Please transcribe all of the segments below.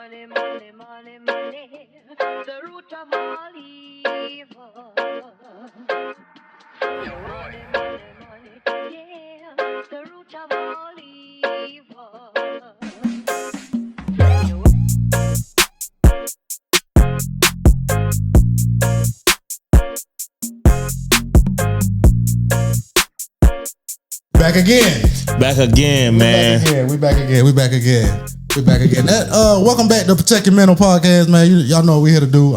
money, money, money, money, the root of all evil. Money, money, money, yeah, the root of all evil. Back again. Back again, man. We back again. Welcome back to Protect Your Mental Podcast, man. Y'all know what we here to do.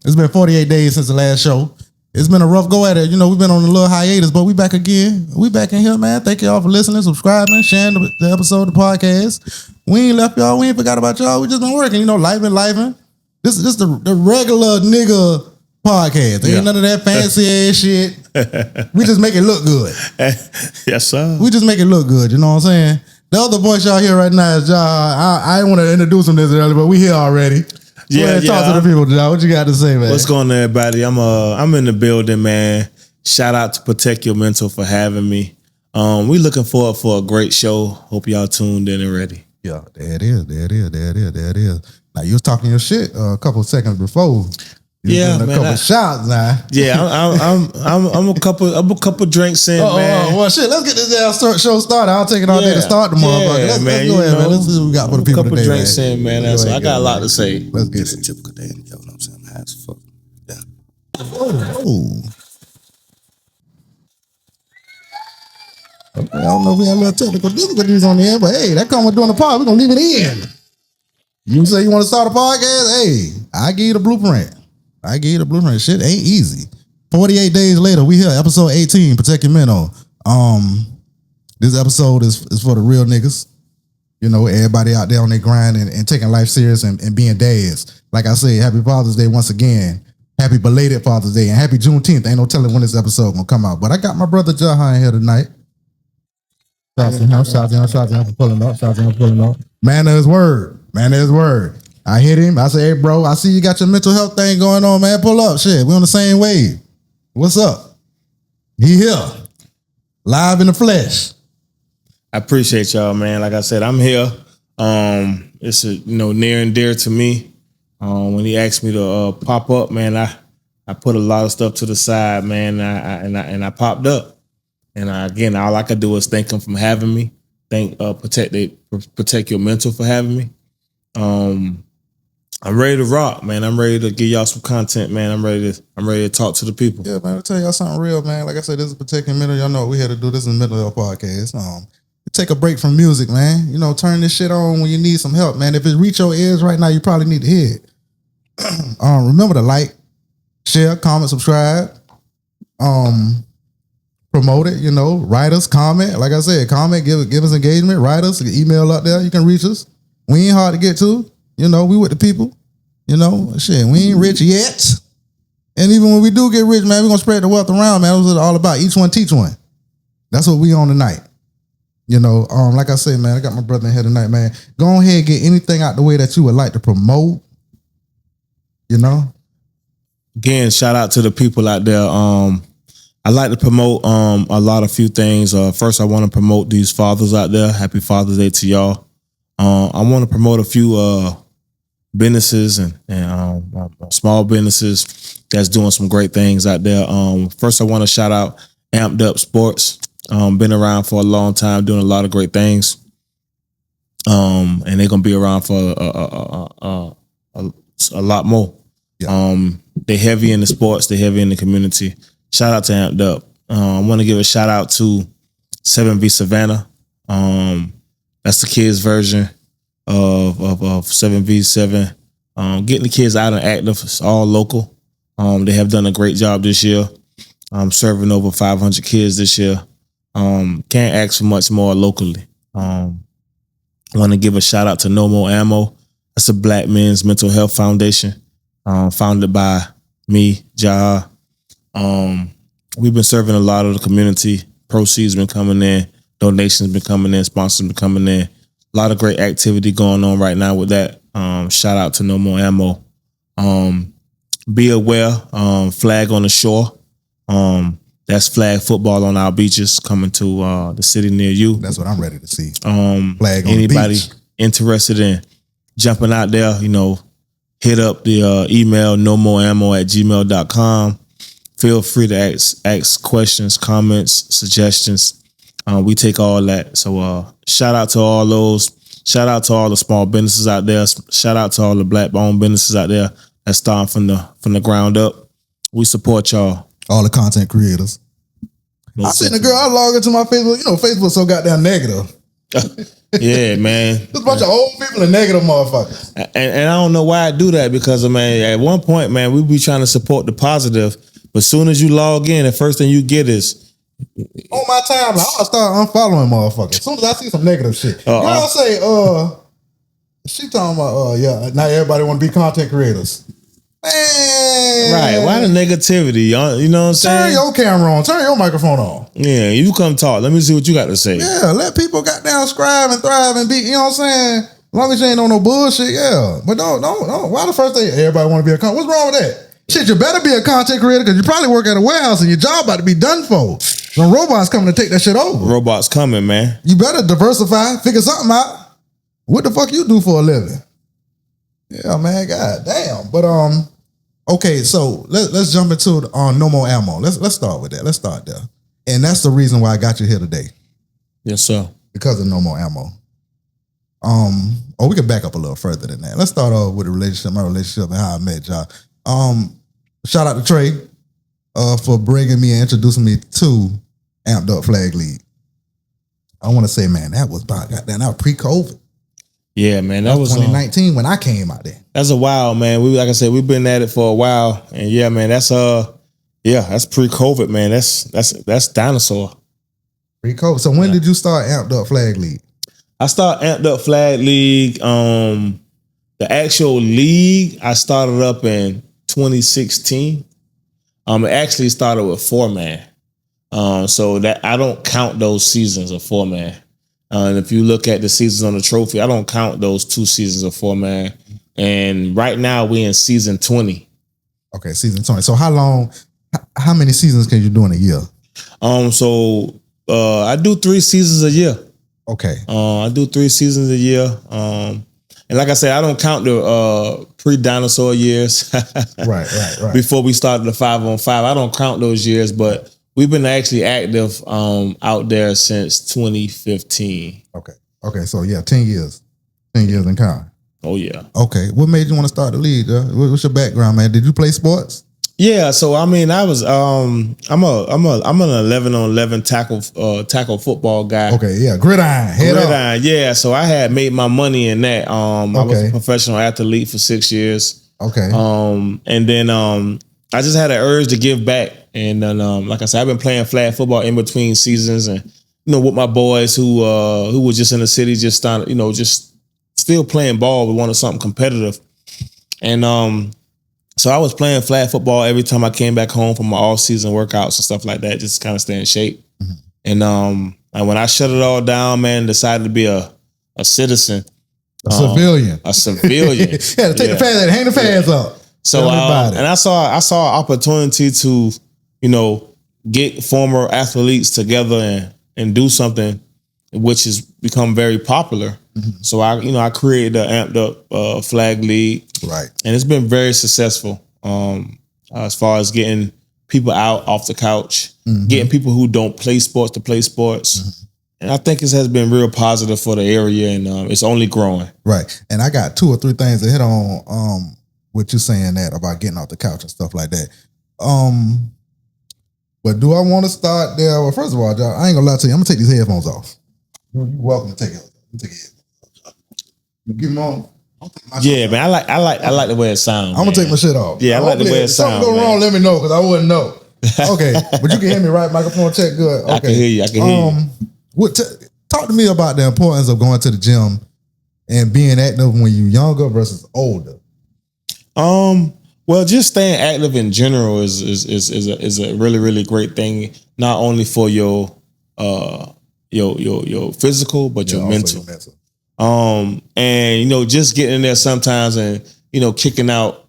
It's been 48 days since the last show. It's been a rough go at it. You know, we've been on a little hiatus, but we back again. We back in here, man. Thank y'all for listening, subscribing, sharing the episode of the podcast. We ain't left y'all. We ain't forgot about y'all. We just been working. You know, life been. This is the regular nigga podcast. Ain't none of that fancy ass shit. We just make it look good. Yes, sir. We just make it look good. You know what I'm saying? The other voice y'all hear right now is Jaha. I didn't want to introduce him this early, but we here already. Talk to the people, Jaha. What you got to say, man? What's going on, everybody? I'm in the building, man. Shout out to Protect Your Mental for having me. We looking forward for a great show. Hope y'all tuned in and ready. Yeah, there it is. Now you was talking your shit a couple of seconds before. Yeah, man. A couple shots now. Yeah, I'm a couple drinks in, man. Well, shit. Let's get this damn show started. I'll take it all day to start the motherfucker. Let's go ahead, man. Let's see what we got for the people today. A couple drinks in, man. So I got a lot to say. Let's get it. Typical day, you know what I'm saying? I'm high as fuck. Yeah. Oh. I don't know if we have a little technical difficulties on the air, but hey, that come with doing the pod. We're gonna leave it in. You say you want to start a podcast? Hey, I give you the blueprint. Shit ain't easy. 48 days later, we here, episode 18, Protect Your Mental. This episode is for the real niggas. You know, everybody out there on their grind and taking life serious and being dads. Like I say, happy Father's Day once again. Happy belated Father's Day and happy Juneteenth. Ain't no telling when this episode gonna come out. But I got my brother Jaha in here tonight. Shout out to him for pulling up. Man of his word. I hit him. I say, hey, bro, I see you got your mental health thing going on, man. Pull up. Shit, we on the same wave. What's up? He here. Live in the flesh. I appreciate y'all, man. Like I said, I'm here. It's near and dear to me. When he asked me to pop up, man, I put a lot of stuff to the side, man, and I popped up. And again, all I could do is thank him for having me. Thank Protect Your Mental for having me. I'm ready to rock, man. I'm ready to give y'all some content, man. I'm ready to talk to the people. Yeah, man. I'll tell y'all something real, man. Like I said, this is Protect Your Mental. Y'all know what we here to do. This is the Mental Health Podcast. Take a break from music, man. You know, turn this shit on when you need some help, man. If it reach your ears right now, you probably need to hear it. Remember to like, share, comment, subscribe. Promote it, write us, comment. Like I said, comment, give us engagement, write us, email up there. You can reach us. We ain't hard to get to. We with the people. Shit, we ain't rich yet. And even when we do get rich, man, we're gonna spread the wealth around, man. That's what it's all about. Each one teach one. That's what we on tonight. Like I said, man, I got my brother in here tonight, man. Go ahead and get anything out the way that you would like to promote. Again, shout out to the people out there. I like to promote a few things. First, I want to promote these fathers out there. Happy Father's Day to y'all. I want to promote a few businesses and small businesses that's doing some great things out there. First, I want to shout out Amped Up Sports. Been around for a long time, doing a lot of great things. And they're gonna be around for a lot more. Yeah. They're heavy in the sports. They're heavy in the community. Shout out to Amped Up. I want to give a shout out to 7V Savannah. That's the kids' version of 7v7. Getting the kids out and active. It's all local. They have done a great job this year. Serving over 500 kids this year. Can't ask for much more locally. I want to give a shout out to No More Ammo. That's a Black men's mental health foundation, founded by me, Jaha. We've been serving a lot of the community. Proceeds been coming in, donations been coming in, sponsors been coming in. A lot of great activity going on right now with that. Shout out to No More Ammo. Be aware, flag on the shore. That's flag football on our beaches coming to the city near you. That's what I'm ready to see. Flag on anybody the beach. Interested in jumping out there, hit up the email nomoreammo@gmail.com. Feel free to ask questions, comments, suggestions. We take all that. So shout out to all those. Shout out to all the small businesses out there. Shout out to all the black-owned businesses out there that's starting from the ground up. We support y'all. All the content creators. I seen the girl, I log into my Facebook. Facebook's so goddamn negative. Yeah, man. There's a bunch of old people and negative motherfuckers. And I don't know why I do that because, at one point, man, we be trying to support the positive. But as soon as you log in, the first thing you get is, on my timeline, I'm gonna start unfollowing motherfuckers. As soon as I see some negative shit. Girl say, she talking about, now everybody want to be content creators. Man. Right. Why the negativity? You know what I'm saying? Turn your camera on. Turn your microphone on. Yeah, you come talk. Let me see what you got to say. Yeah, let people goddamn scribe and thrive and be, you know what I'm saying? As long as you ain't on no bullshit, yeah. But no. Why the first thing everybody want to be a content? What's wrong with that? Shit, you better be a content creator because you probably work at a warehouse and your job about to be done for. When robots coming to take that shit over. Robots coming, man. You better diversify, figure something out. What the fuck you do for a living? Yeah, man, god damn. But okay, so let's jump into No More Ammo. Let's start with that. Let's start there. And that's the reason why I got you here today. Yes, sir. Because of No More Ammo. We can back up a little further than that. Let's start off with my relationship and how I met y'all. Shout out to Trey for bringing me and introducing me to Amped Up Flag League. I want to say, man, that was pre-COVID. Yeah, man, that was 2019 when I came out there. That's a while, man. Like I said, we've been at it for a while, and yeah, man, that's pre-COVID, man. That's dinosaur. Pre-COVID. So when did you start Amped Up Flag League? I started Amped Up Flag League. The actual league I started up in 2016. It actually started with 4-man. So that I don't count those seasons of 4-man. And if you look at the seasons on the trophy, I don't count those 2 seasons of 4-man. And right now we're in season 20. Okay, season 20. So how many seasons can you do in a year? I do 3 seasons a year. Okay. I do 3 seasons a year. And like I said, I don't count the pre-dinosaur years. Right. Before we started the 5-on-5. I don't count those years, but we've been actually active out there since 2015. Okay. So yeah, 10 years. 10 years in counting. Oh yeah. Okay. What made you want to start the league? What's your background, man? Did you play sports? Yeah, so I was I'm an 11-on-11 tackle football guy. Okay, yeah, gridiron, head up. Yeah. So I had made my money in that. I was a professional athlete for 6 years. Okay. And then I just had an urge to give back, and then like I said, I've been playing flag football in between seasons, and with my boys who were just in the city, just started, just still playing ball. We wanted something competitive, and so I was playing flag football every time I came back home from my off-season workouts and stuff like that, just kind of stay in shape. Mm-hmm. And when I shut it all down, man, decided to be a citizen. A civilian. A civilian. Yeah, to take the pads, hang the pads up. So and I saw an opportunity to, get former athletes together and do something which has become very popular. Mm-hmm. So I created the Amped Up Flag League. Right. And it's been very successful as far as getting people out off the couch, mm-hmm. getting people who don't play sports to play sports. Mm-hmm. And I think it has been real positive for the area, and it's only growing. Right. And I got 2 or 3 things to hit on with you saying that about getting off the couch and stuff like that. But do I want to start there? Well, first of all, John, I ain't gonna lie to you. I'm gonna take these headphones off. You're welcome to take it. Take it. You give them on. Yeah, man. I like the way it sounds. I'm gonna take my shit off. Yeah, I like the way it sounds. Something go wrong, let me know, because I wouldn't know. Okay, but you can hear me, right? Microphone check, good. Okay. I can hear you. I can hear you. Talk to me about the importance of going to the gym and being active when you're younger versus older. Well, just staying active in general is a really, really great thing. Not only for your physical, but your mental. And just getting in there sometimes and kicking out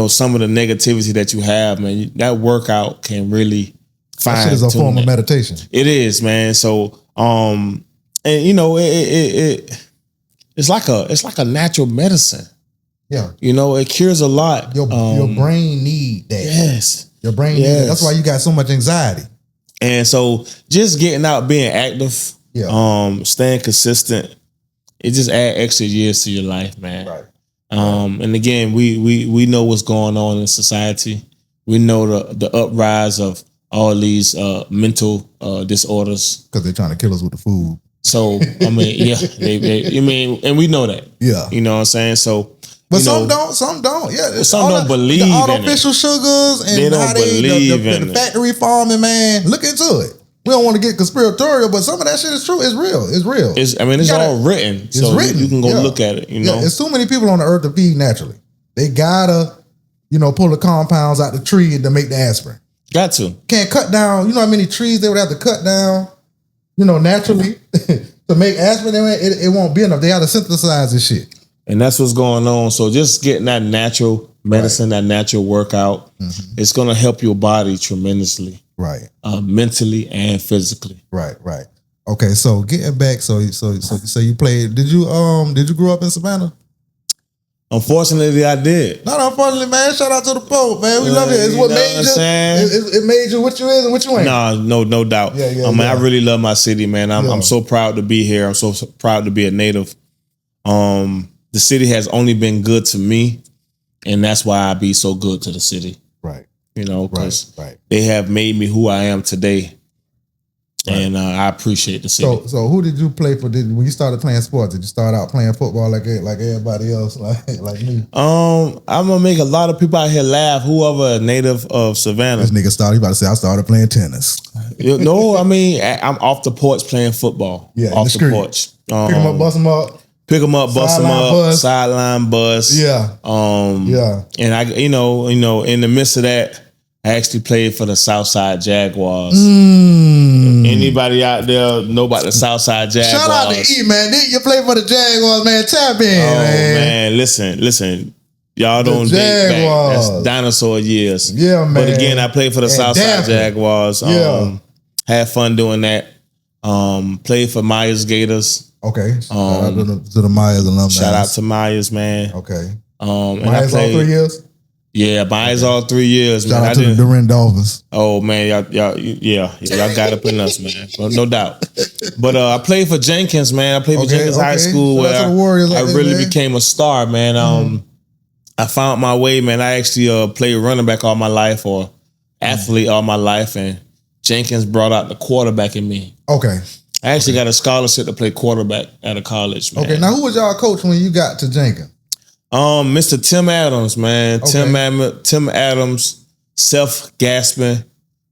some of the negativity that you have, man. That workout can really fine. That shit is a form of meditation. It is, man. So it it's like a natural medicine. Yeah. You know, it cures a lot. Your brain need that. Yes. Your brain need that. That's why you got so much anxiety. And so just getting out, being active, staying consistent, it just add extra years to your life, man. Right. And again, we know what's going on in society. We know the uprise of all these mental disorders. Because they're trying to kill us with the food. So, I mean, and we know that. Yeah. You know what I'm saying? So, but some don't. Yeah. Some don't believe the in artificial sugars and they don't how believe in the factory farming, man. Look into it. We don't want to get conspiratorial, but some of that shit is true. It's real. It's real. It's all written. It's so written. You can go look at it, you know. There's too many people on the earth to feed naturally. They gotta, pull the compounds out the tree to make the aspirin. Got to. Can't cut down, you know how many trees they would have to cut down, naturally to make aspirin. It won't be enough. They have to synthesize this shit. And that's what's going on. So just getting that natural medicine, that natural workout, it's going to help your body tremendously. Right. Mentally and physically. Right. Okay, so getting back, so you played. Did you grow up in Savannah? Unfortunately, I did. Not unfortunately, man. Shout out to the Pope, man. We love it. It's what made you. It made you what you is and what you ain't. No doubt. I really love my city, man. I'm so proud to be here. I'm so proud to be a native. The city has only been good to me, and that's why I be so good to the city. Right. Because they have made me who I am today. Right. And I appreciate the city. So who did you play for? When you started playing sports, did you start out playing football like everybody else, like me? I'm gonna make a lot of people out here laugh. Whoever a native of Savannah. This nigga started. You about to say I started playing tennis? No, I mean I'm off the porch playing football. Yeah, off the porch. Pick them up, bust them up. Pick them up, bust them up. Sideline bus. Yeah. And I, in the midst of that, I actually played for the Southside Jaguars. Anybody out there know about the Southside Jaguars? Shout out to E, man. You play for the Jaguars, man. Tap in, man. Listen. Y'all don't date back. That's dinosaur years. Yeah, man. But again, I played for the Southside Jaguars. Had fun doing that. Played for Myers Gators. Okay. Shout out to the Myers alumni. Shout out to Myers, man. Okay. Myers all 3 years? Yeah, Myers all 3 years, man. Shout out to the Durant Dolphins. Oh man, y'all got up in us, man. Well, no doubt. But I played for Jenkins, man. I played for Jenkins High School where I really became a star, man. I found my way, man. I actually played running back all my life or athlete all my life, and Jenkins brought out the quarterback in me. Okay. I actually got a scholarship to play quarterback at a college, man. Okay, now who was y'all coach when you got to Jenkins? Mr. Tim Adams, man. Okay. Tim Adams, Seth Gaspin,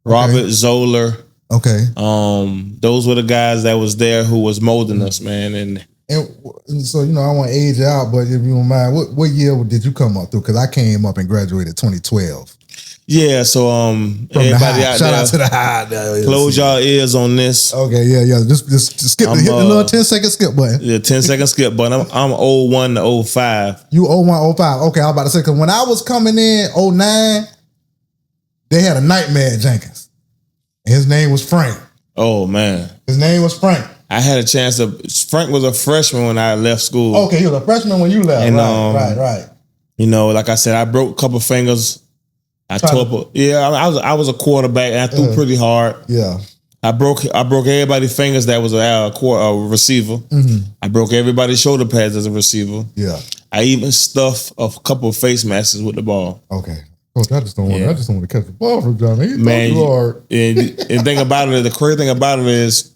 Robert Zoller. Okay. Those were the guys that was there who was molding us, man. And so, I want to age you out, but if you don't mind, what year did you come up through? Because I came up and graduated 2012. Yeah, so everybody out Shout there, out to the high. Close y'all ears on this. Okay, yeah. Just skip hit the little 10-second skip button. Yeah, 10-second skip button. I'm 01 to 05. You 01, 05. Okay, I was about to say, because when I was coming in 09, they had a nightmare at Jenkins. And his name was Frank. Oh, man. His name was Frank. I had a chance to. Frank was a freshman when I left school. Okay, he was a freshman when you left. And, right. Like I said, I broke a couple fingers. I was a quarterback and I threw pretty hard. Yeah. I broke everybody's fingers that was a receiver. Mm-hmm. I broke everybody's shoulder pads as a receiver. Yeah. I even stuffed a couple of face masks with the ball. Okay. Coach, I just don't want to catch the ball from Johnny. Man, and thing about it, the crazy thing about it is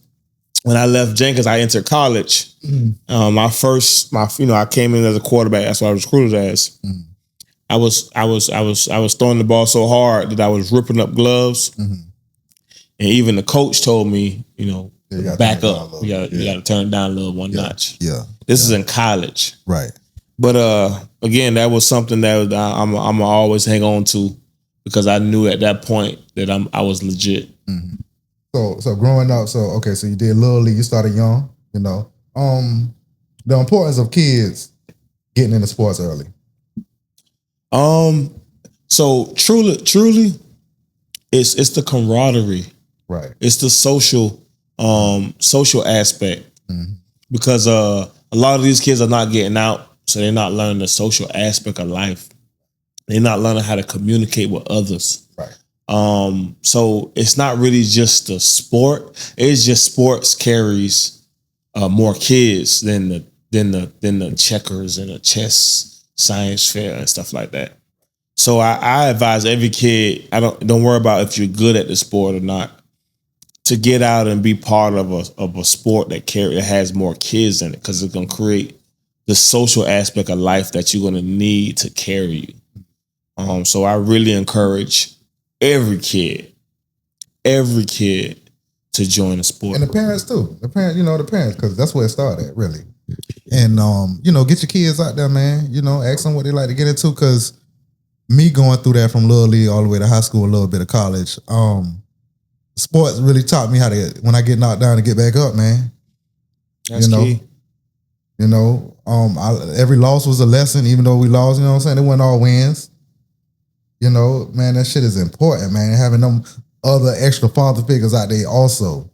when I left Jenkins, I entered college. Mm-hmm. I came in as a quarterback. That's what I was recruited as. Mm-hmm. I was throwing the ball so hard that I was ripping up gloves, and even the coach told me, back up. You got to turn it down a little one notch. Yeah, this is in college, right? But again, that was something that I'm always hang on to because I knew at that point that I was legit. Mm-hmm. So growing up, so you did Little League. You started young, the importance of kids getting into sports early. So truly, it's the camaraderie, right? It's the social aspect, because a a lot of these kids are not getting out, so they're not learning the social aspect of life. They're not learning how to communicate with others. Right. So it's not really just the sport. It's just sports carries more kids than the checkers and the chess science fair and stuff like that. So I advise every kid, don't worry about if you're good at the sport or not, to get out and be part of a sport that has more kids in it, because it's gonna create the social aspect of life that you're gonna need to carry you. So I really encourage every kid to join a sport. And the parents too. The parents, because that's where it started at, really. And get your kids out there, man. Ask them what they like to get into, because me going through that from little league all the way to high school, a little bit of college, sports really taught me how to, when I get knocked down, to get back up, man. That's key. Every loss was a lesson, even though we lost, you know what I'm saying? It wasn't all wins. Man, that shit is important, man. Having them other extra father figures out there also.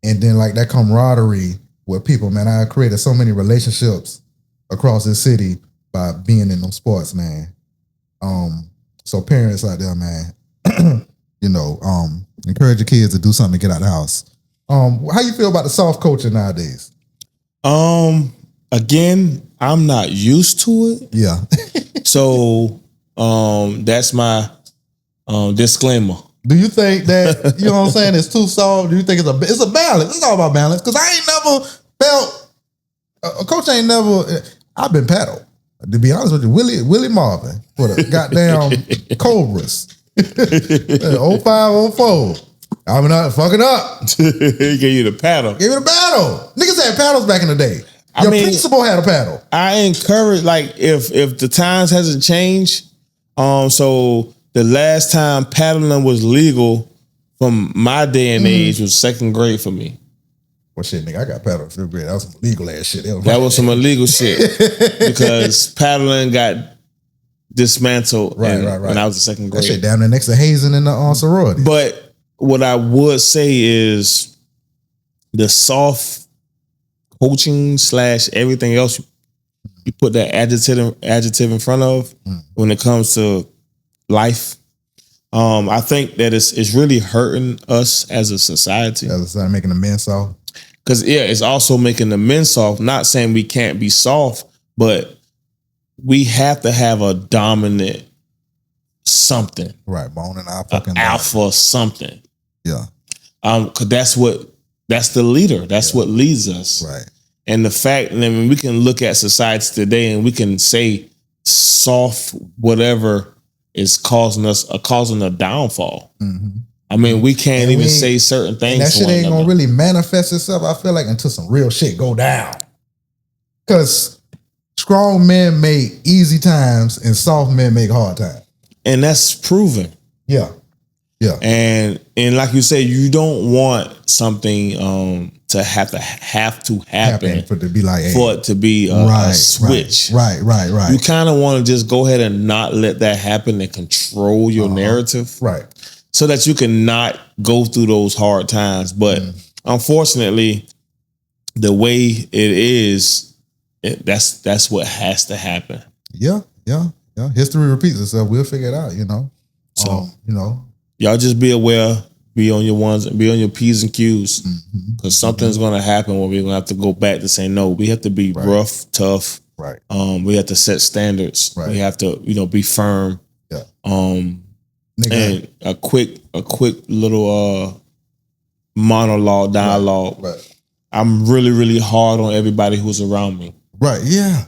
And then like that camaraderie with people, man. I created so many relationships across this city by being in them sports, man. So parents out there, man, encourage your kids to do something to get out of the house. How you feel about the soft culture nowadays? Again, I'm not used to it. Yeah. So that's my disclaimer. Do you think that, you know what I'm saying, it's too soft? Do you think it's a balance? It's all about balance. Because I ain't never felt, a coach ain't never, I've been paddled. To be honest with you, Willie Marvin for the goddamn Cobras. 05, 04. I'm not fucking up. He gave you the paddle. Give me the paddle. Niggas had paddles back in the day. Your principal had a paddle. I encourage, like, if the times hasn't changed, so the last time paddling was legal from my day and age was second grade for me. Well, shit, nigga, I got paddle in fifth grade. That was some illegal ass shit. That was some illegal shit because paddling got dismantled when I was in second grade. That shit down there next to hazing in the sorority. But what I would say is the soft coaching / everything else, you put that adjective in front of when it comes to life. I think that it's really hurting us as a society. Making the men soft. Because it's also making the men soft. Not saying we can't be soft, but we have to have a dominant something. Right, bone in our fucking alpha something. Yeah. Because that's the leader. That's what leads us. Right. And the fact, I mean, we can look at society today and we can say soft whatever is causing a downfall. Mm-hmm. I mean, we can't even say certain things. And that shit ain't gonna really manifest itself, I feel like, until some real shit go down. Because strong men make easy times and soft men make hard times. And that's proven. Yeah. Yeah. And like you say, you don't want something to have to happen for it to be like, hey, for it to be a switch. Right. You kind of want to just go ahead and not let that happen and control your narrative. Right. So that you can not go through those hard times. But unfortunately, the way it is, that's what has to happen. Yeah. History repeats itself. We'll figure it out, So, y'all just be aware, be on your P's and Q's. Because something's going to happen where we're going to have to go back to say, no, we have to be rough, tough. Right. We have to set standards. Right. We have to, be firm. Yeah. And a quick little monologue, dialogue. Right. I'm really, really hard on everybody who's around me. Right. Yeah.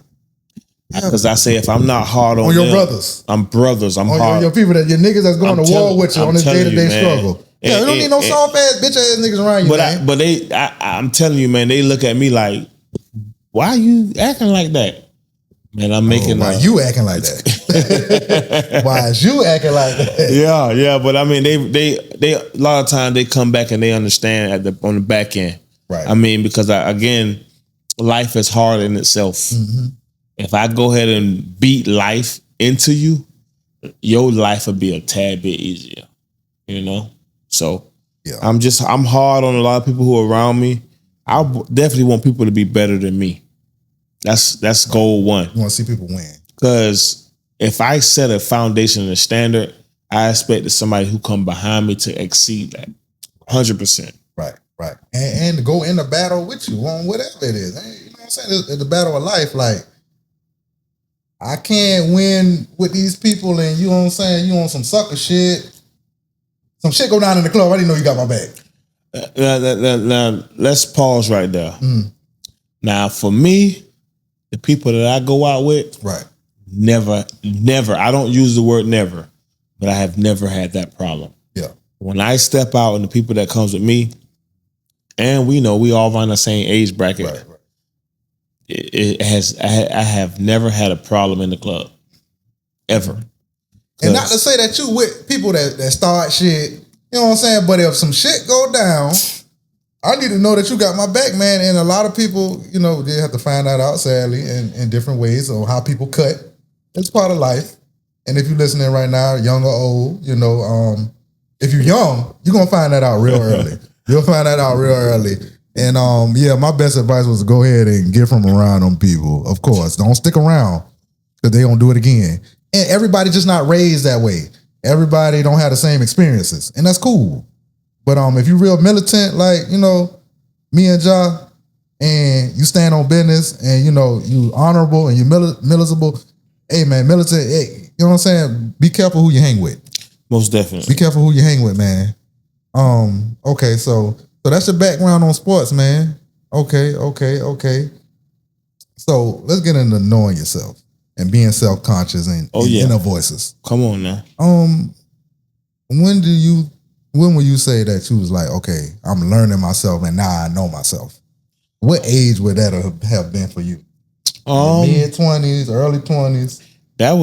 Because I say if I'm not hard on your them, brothers, I'm hard. On your people, your niggas that's going to war with you on this day-to-day struggle. Yeah, we don't need no soft ass bitch ass niggas around you. I'm telling you, man, they look at me like, why are you acting like that? Man, I'm making. Why you acting like that? Why is you acting like that? Yeah. But I mean, they a lot of times they come back and they understand on the back end. Right. I mean, because again, life is hard in itself. Mm-hmm. If I go ahead and beat life into you, your life will be a tad bit easier. So yeah. I'm hard on a lot of people who are around me. I definitely want people to be better than me. That's goal one. You want to see people win. Because if I set a foundation and a standard, I expect that somebody who come behind me to exceed that 100%. Right. And to go in the battle with you on whatever it is. You know what I'm saying? It's the battle of life. Like, I can't win with these people and you know what I'm saying? You on some sucker shit. Some shit go down in the club. I didn't know you got my back. Now, let's pause right there. Now, for me, the people that I go out with, right, never, I don't use the word never, but I have never had that problem. Yeah. When I step out and the people that comes with me, and we know we all on the same age bracket, right. I have never had a problem in the club. Ever. And not to say that you with people that start shit, you know what I'm saying? But if some shit go down, I need to know that you got my back, man. And a lot of people, you know, they have to find that out, sadly, in different ways on how people cut. It's part of life. And if you're listening right now, young or old, you know, if you're young, you're going to find that out real early. You'll find that out real early. And yeah, my best advice was to go ahead and get from around them people. Of course, don't stick around because they gonna do it again. And everybody just not raised that way. Everybody don't have the same experiences, and that's cool. But if you're real militant, like you know, me and Jaha, and you stand on business, and you know you honorable and you militable. Hey man, militant. Hey, you know what I'm saying? Be careful who you hang with. Most definitely. Be careful who you hang with, man. Okay, so that's your background on sports, man. Okay. So let's get into knowing yourself and being self-conscious and inner voices. Come on now. When will you say that you was like, okay, I'm learning myself and now I know myself? What age would that have been for you? Mid-20s, early 20s? That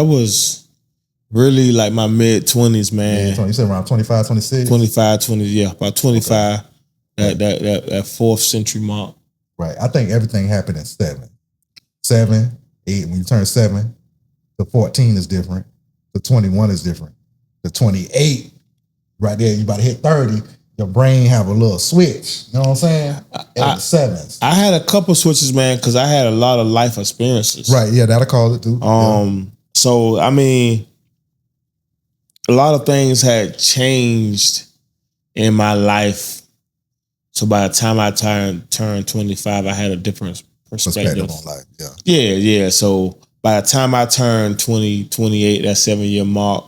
was really like my mid-20s, man. You said around 25, 26? 25, 20, yeah, about 25. Okay. That 4th century mark. Right. I think everything happened in 7, 8. When you turn 7, the 14 is different. The 21 is different. The 28, right there, you about to hit 30. Your brain have a little switch. You know what I'm saying? At the 7s. I had a couple switches, man, because I had a lot of life experiences. Right. Yeah, that'll call it too. So I mean, a lot of things had changed in my life. So by the time I turned 25, I had a different perspective on life. Yeah. Yeah. So by the time I turned 20, 28, that 7-year mark,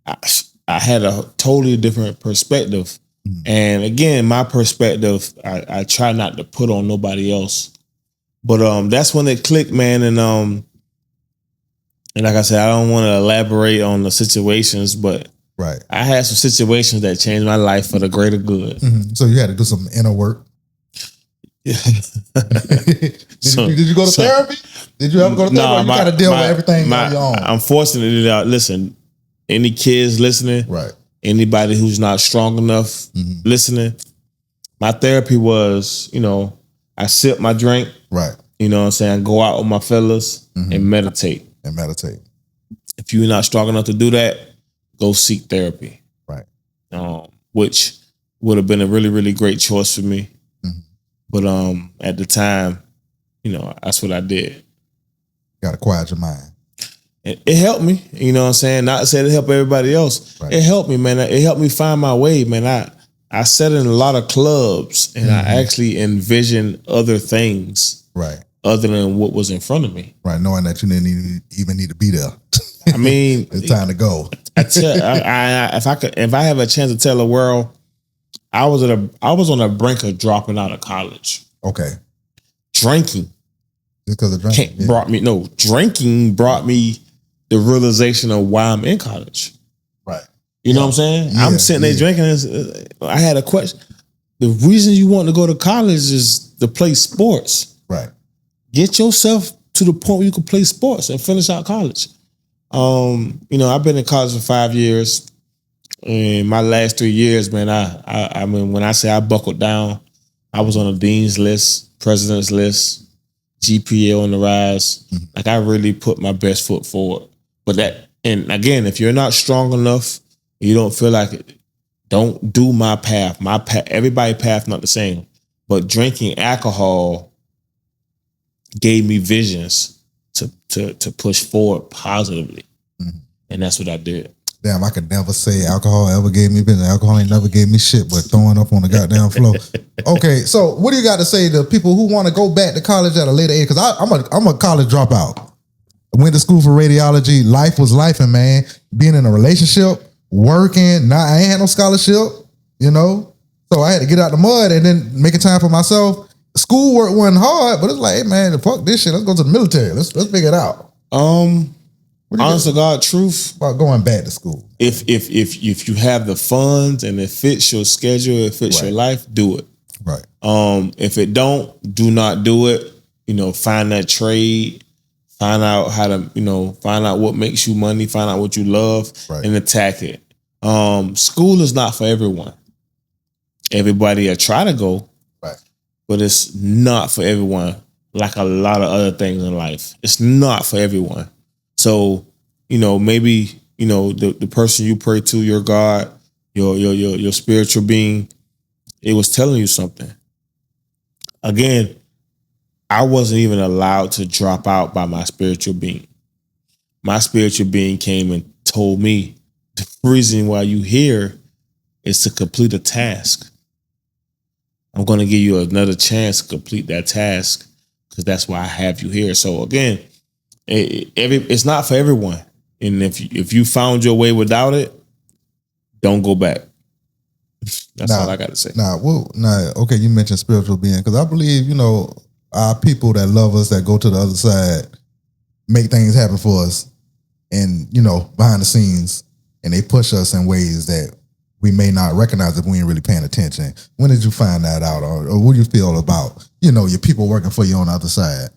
I had a totally different perspective. Mm-hmm. And again, my perspective, I try not to put on nobody else. But that's when it clicked, man. And like I said, I don't want to elaborate on the situations, but right, I had some situations that changed my life for the greater good. Mm-hmm. So you had to do some inner work. Yeah. Did you go to therapy? Did you ever go to therapy? No, you got to deal with everything on your own. Unfortunately, listen, any kids listening, right? Anybody who's not strong enough listening, my therapy was, you know, I sip my drink, right? You know what I'm saying? Go out with my fellas and meditate. If you're not strong enough to do that, go seek therapy. Right. Which would have been a really, really great choice for me. Mm-hmm. But at the time, you know, that's what I did. Got to quiet your mind. It helped me, you know what I'm saying? Not to say it helped everybody else. Right. It helped me, man. It helped me find my way, man. I sat in a lot of clubs and I actually envisioned other things. Right. Other than what was in front of me. Right, knowing that you didn't even need to be there. I mean, it's time to go. If I have a chance to tell the world, I was on the brink of dropping out of college. Okay. Drinking. Just because of drinking? Drinking brought me the realization of why I'm in college. Right. You know what I'm saying? Yeah, I'm sitting there drinking. I had a question. The reason you want to go to college is to play sports. Right. Get yourself to the point where you can play sports and finish out college. You know, I've been in college for 5 years. In my last 3 years, man, I mean, when I say I buckled down, I was on the dean's list, president's list, GPA on the rise. Mm-hmm. Like I really put my best foot forward. But and again, if you're not strong enough, you don't feel like it, don't do my path. My path, everybody's path not the same. But drinking alcohol gave me visions to push forward positively. And that's what I did. Damn, I could never say alcohol ever gave me business. Alcohol ain't never gave me shit but throwing up on the goddamn floor. Okay, so what do you got to say to people who want to go back to college at a later age? Because I'm a college dropout. I went to school for radiology. Life was lifing, man. Being in a relationship, working. I ain't had no scholarship, you know? So I had to get out the mud and then make a time for myself. Schoolwork wasn't hard, but it's like, hey, man, fuck this shit. Let's go to the military. Let's figure it out. Honest to God, truth. About going back to school. If you have the funds and it fits your schedule, it fits your life, do it. Right. If it don't, do not do it. You know, find that trade, find out how to, find out what makes you money, find out what you love, and attack it. School is not for everyone. Everybody will try to go, but it's not for everyone. Like a lot of other things in life, it's not for everyone. So, maybe, the person you pray to, your God, your spiritual being, it was telling you something. Again, I wasn't even allowed to drop out by my spiritual being. My spiritual being came and told me the reason why you here is to complete a task. I'm going to give you another chance to complete that task because that's why I have you here. So again, it's not for everyone. And if you found your way without it, don't go back. That's all I got to say. Okay, you mentioned spiritual being because I believe, our people that love us, that go to the other side, make things happen for us and, behind the scenes, and they push us in ways that we may not recognize if we ain't really paying attention. When did you find that out? Or what do you feel about, your people working for you on the other side?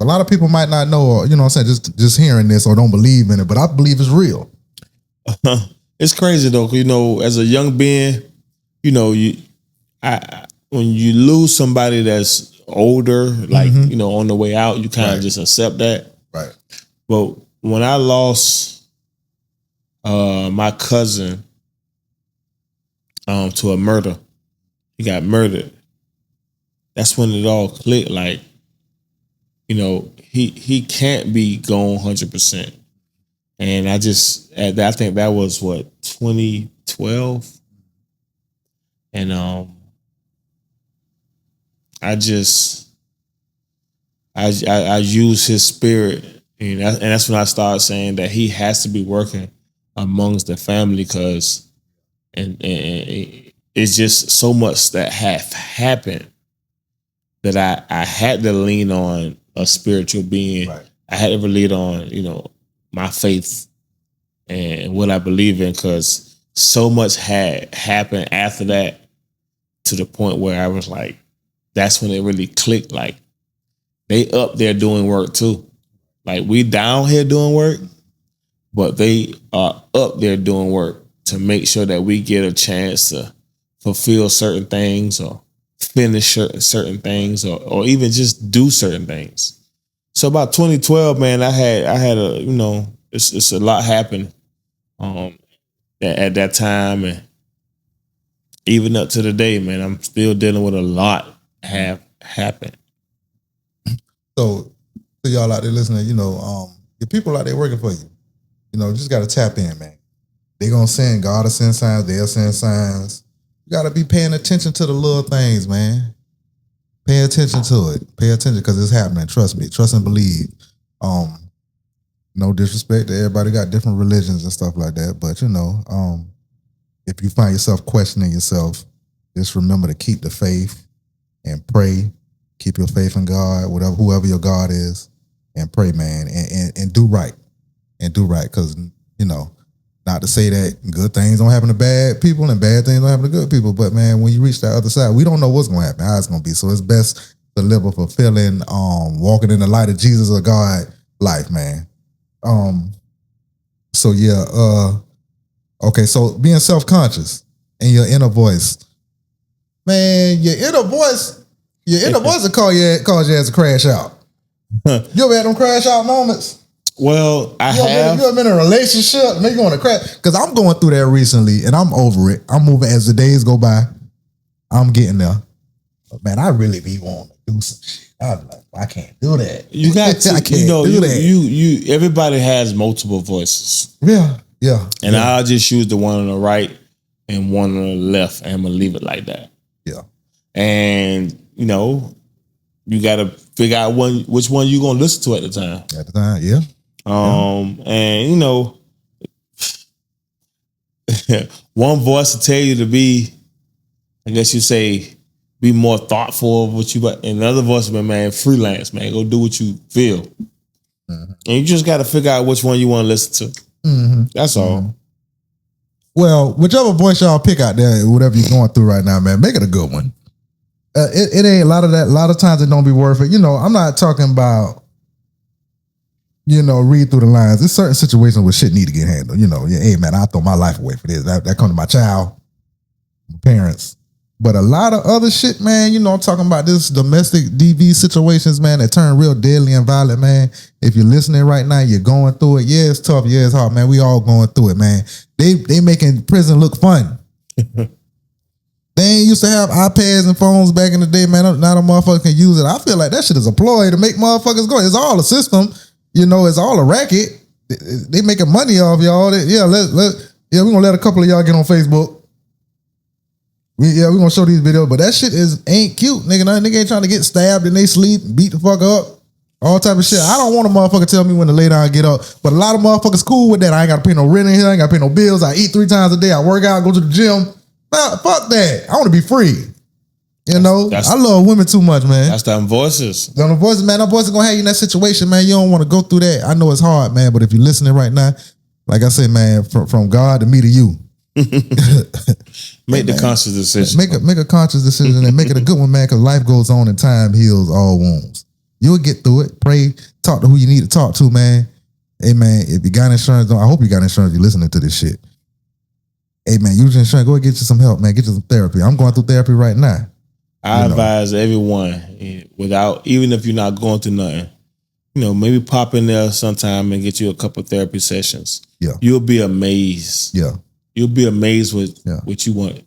A lot of people might not know, or, just hearing this or don't believe in it, but I believe it's real. It's crazy though, as a young being, when you lose somebody that's older, like, on the way out, you kind of just accept that. Right. But when I lost my cousin to a murder, he got murdered. That's when it all clicked. Like, he can't be gone 100%. And I think that was 2012. And I use his spirit, and that's when I started saying that he has to be working amongst the family because and it's just so much that have happened that I had to lean on a spiritual being. Right. I had to lean on, my faith and what I believe in because so much had happened after that to the point where I was like, that's when it really clicked. Like they up there doing work too. Like we down here doing work, but they are up there doing work to make sure that we get a chance to fulfill certain things or finish certain things or even just do certain things. So about 2012, man, I had a, it's a lot happened at that time. And even up to the day, man, I'm still dealing with a lot have happened. So y'all out there listening, your people out there working for you, just got to tap in, man. They gonna send, God will send signs, they'll send signs. You gotta be paying attention to the little things, man. Pay attention to it. Pay attention because it's happening. Trust me. Trust and believe. No disrespect to everybody got different religions and stuff like that, but if you find yourself questioning yourself, just remember to keep the faith and pray. Keep your faith in God, whoever your God is, and pray, man, and do right. And do right, because not to say that good things don't happen to bad people and bad things don't happen to good people, but man, when you reach that other side, we don't know what's going to happen, how it's going to be. So it's best to live a fulfilling, walking in the light of Jesus or God life, man. So yeah, okay, so being self-conscious and your inner voice, man, your inner voice will cause your ass to crash out. You ever had them crash out moments? Well, you ever been in a relationship? Maybe you want to crash? Because I'm going through that recently, and I'm over it. I'm moving as the days go by. I'm getting there. But man, I really be wanting to do some shit. I'm like, I can't do that. You got to, I can't you know, do you, that. you everybody has multiple voices. Yeah, yeah. And I'll just choose the one on the right and one on the left, and I'm gonna leave it like that. Yeah. And you know, you gotta figure out which one you gonna listen to at the time. At the time, yeah. And you know, one voice to tell you to be, I guess you say, be more thoughtful of what you got. And another voice, man, freelance, man, go do what you feel. And you just got to figure out which one you want to listen to. That's all. Well, whichever voice y'all pick out there, whatever you're going through right now, man, make it a good one. It ain't a lot of that. A lot of times it don't be worth it. You know, I'm not talking about, you know, read through the lines. There's certain situations where shit need to get handled. You know, yeah, hey man, I throw my life away for this. That come to my child, my parents. But a lot of other shit, man, you know, I'm talking about this domestic DV situations, man, that turn real deadly and violent, man. If you're listening right now, you're going through it. Yeah, it's tough. Yeah, it's hard, man. We all going through it, man. They making prison look fun. They ain't used to have iPads and phones back in the day, man. Now the motherfuckers can use it. I feel like that shit is a ploy to make motherfuckers go. It's all a system. You know, it's all a racket. They making money off y'all. Yeah, we're gonna let a couple of y'all get on Facebook. We're gonna show these videos, but that shit ain't cute, nigga. Nigga ain't trying to get stabbed in they sleep, beat the fuck up, all type of shit. I don't want a motherfucker tell me when to lay down and get up, but a lot of motherfuckers cool with that. I ain't gotta pay no rent in here, I ain't gotta pay no bills. I eat 3 times a day, I work out, go to the gym. Man, fuck that. I want to be free. You know, I love women too much, man. That's them voices. Them voices, man. Them voices gonna have you in that situation, man. You don't want to go through that. I know it's hard, man, but if you're listening right now, like I said, man, from God to me to you. Make the conscious decision. Make a conscious decision and make it a good one, man, because life goes on and time heals all wounds. You'll get through it. Pray, talk to who you need to talk to, man. Hey, man, if you got insurance, I hope you got insurance if you're listening to this shit. Hey, man, use insurance. Go and get you some help, man. Get you some therapy. I'm going through therapy right now. I advise everyone, even if you're not going through nothing, you know, maybe pop in there sometime and get you a couple of therapy sessions. Yeah. You'll be amazed. Yeah. You'll be amazed with what you want,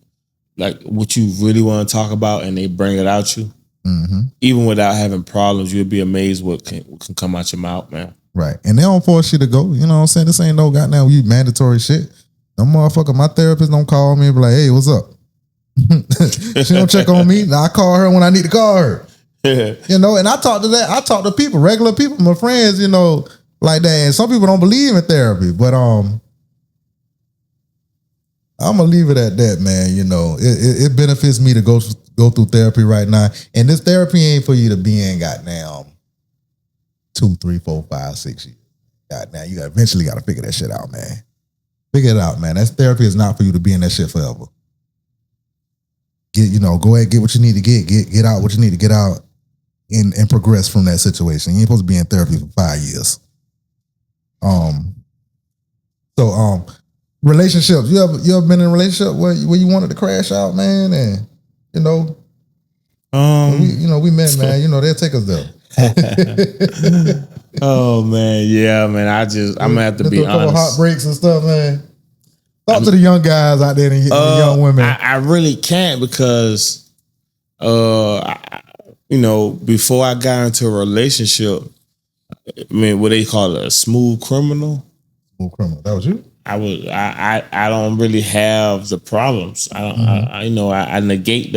like what you really want to talk about, and they bring it out you. Mm-hmm. Even without having problems, you'll be amazed what can come out your mouth, man. Right. And they don't force you to go. You know what I'm saying? This ain't no goddamn you mandatory shit. No motherfucker, my therapist don't call me and be like, hey, what's up? She don't check on me. Now I call her when I need to call her. You know, and I talk to people, regular people, my friends, you know, like that. And some people don't believe in therapy, but I'm gonna leave it at that, man. You know, it benefits me to go through therapy right now. And this therapy ain't for you to be in goddamn 2, 3, 4, 5, 6 years. Goddamn, you eventually gotta figure that shit out, man. Figure it out, man. That therapy is not for you to be in that shit forever. Go ahead, get what you need to get out what you need to get out, and progress from that situation. You ain't supposed to be in therapy for 5 years. Relationships. You ever been in a relationship where you wanted to crash out, man? And you know, we met, man. You know, they'll take us there. Oh man, yeah, man. I'm gonna have to be honest. Heartbreaks and stuff, man. Talk to the young guys out there and the young women. I really can't because, before I got into a relationship, I mean, what they call it, a smooth criminal. Smooth criminal. That was you? I don't really have the problems. I don't. Mm-hmm. I negate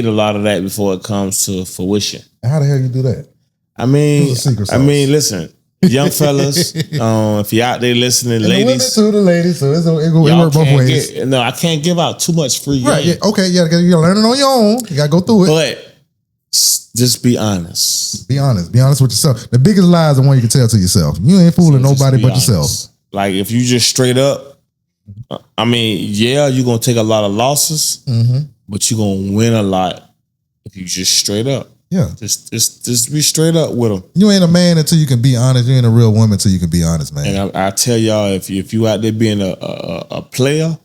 a lot of that before it comes to fruition. How the hell you do that? I mean, listen, young fellas, if you're out there listening, and ladies, the ladies, so it work both ways. I can't give out too much free game. Right? Yeah, okay, you gotta learn it on your own. You gotta go through it. But just be honest. Be honest. Be honest with yourself. The biggest lie is the one you can tell to yourself. You ain't fooling nobody but yourself. Like if you just straight up, I mean, yeah, you're gonna take a lot of losses, but you're gonna win a lot if you just straight up. Yeah, just be straight up with them. You ain't a man until you can be honest. You ain't a real woman until you can be honest, man. And I tell y'all, if you out there being a player,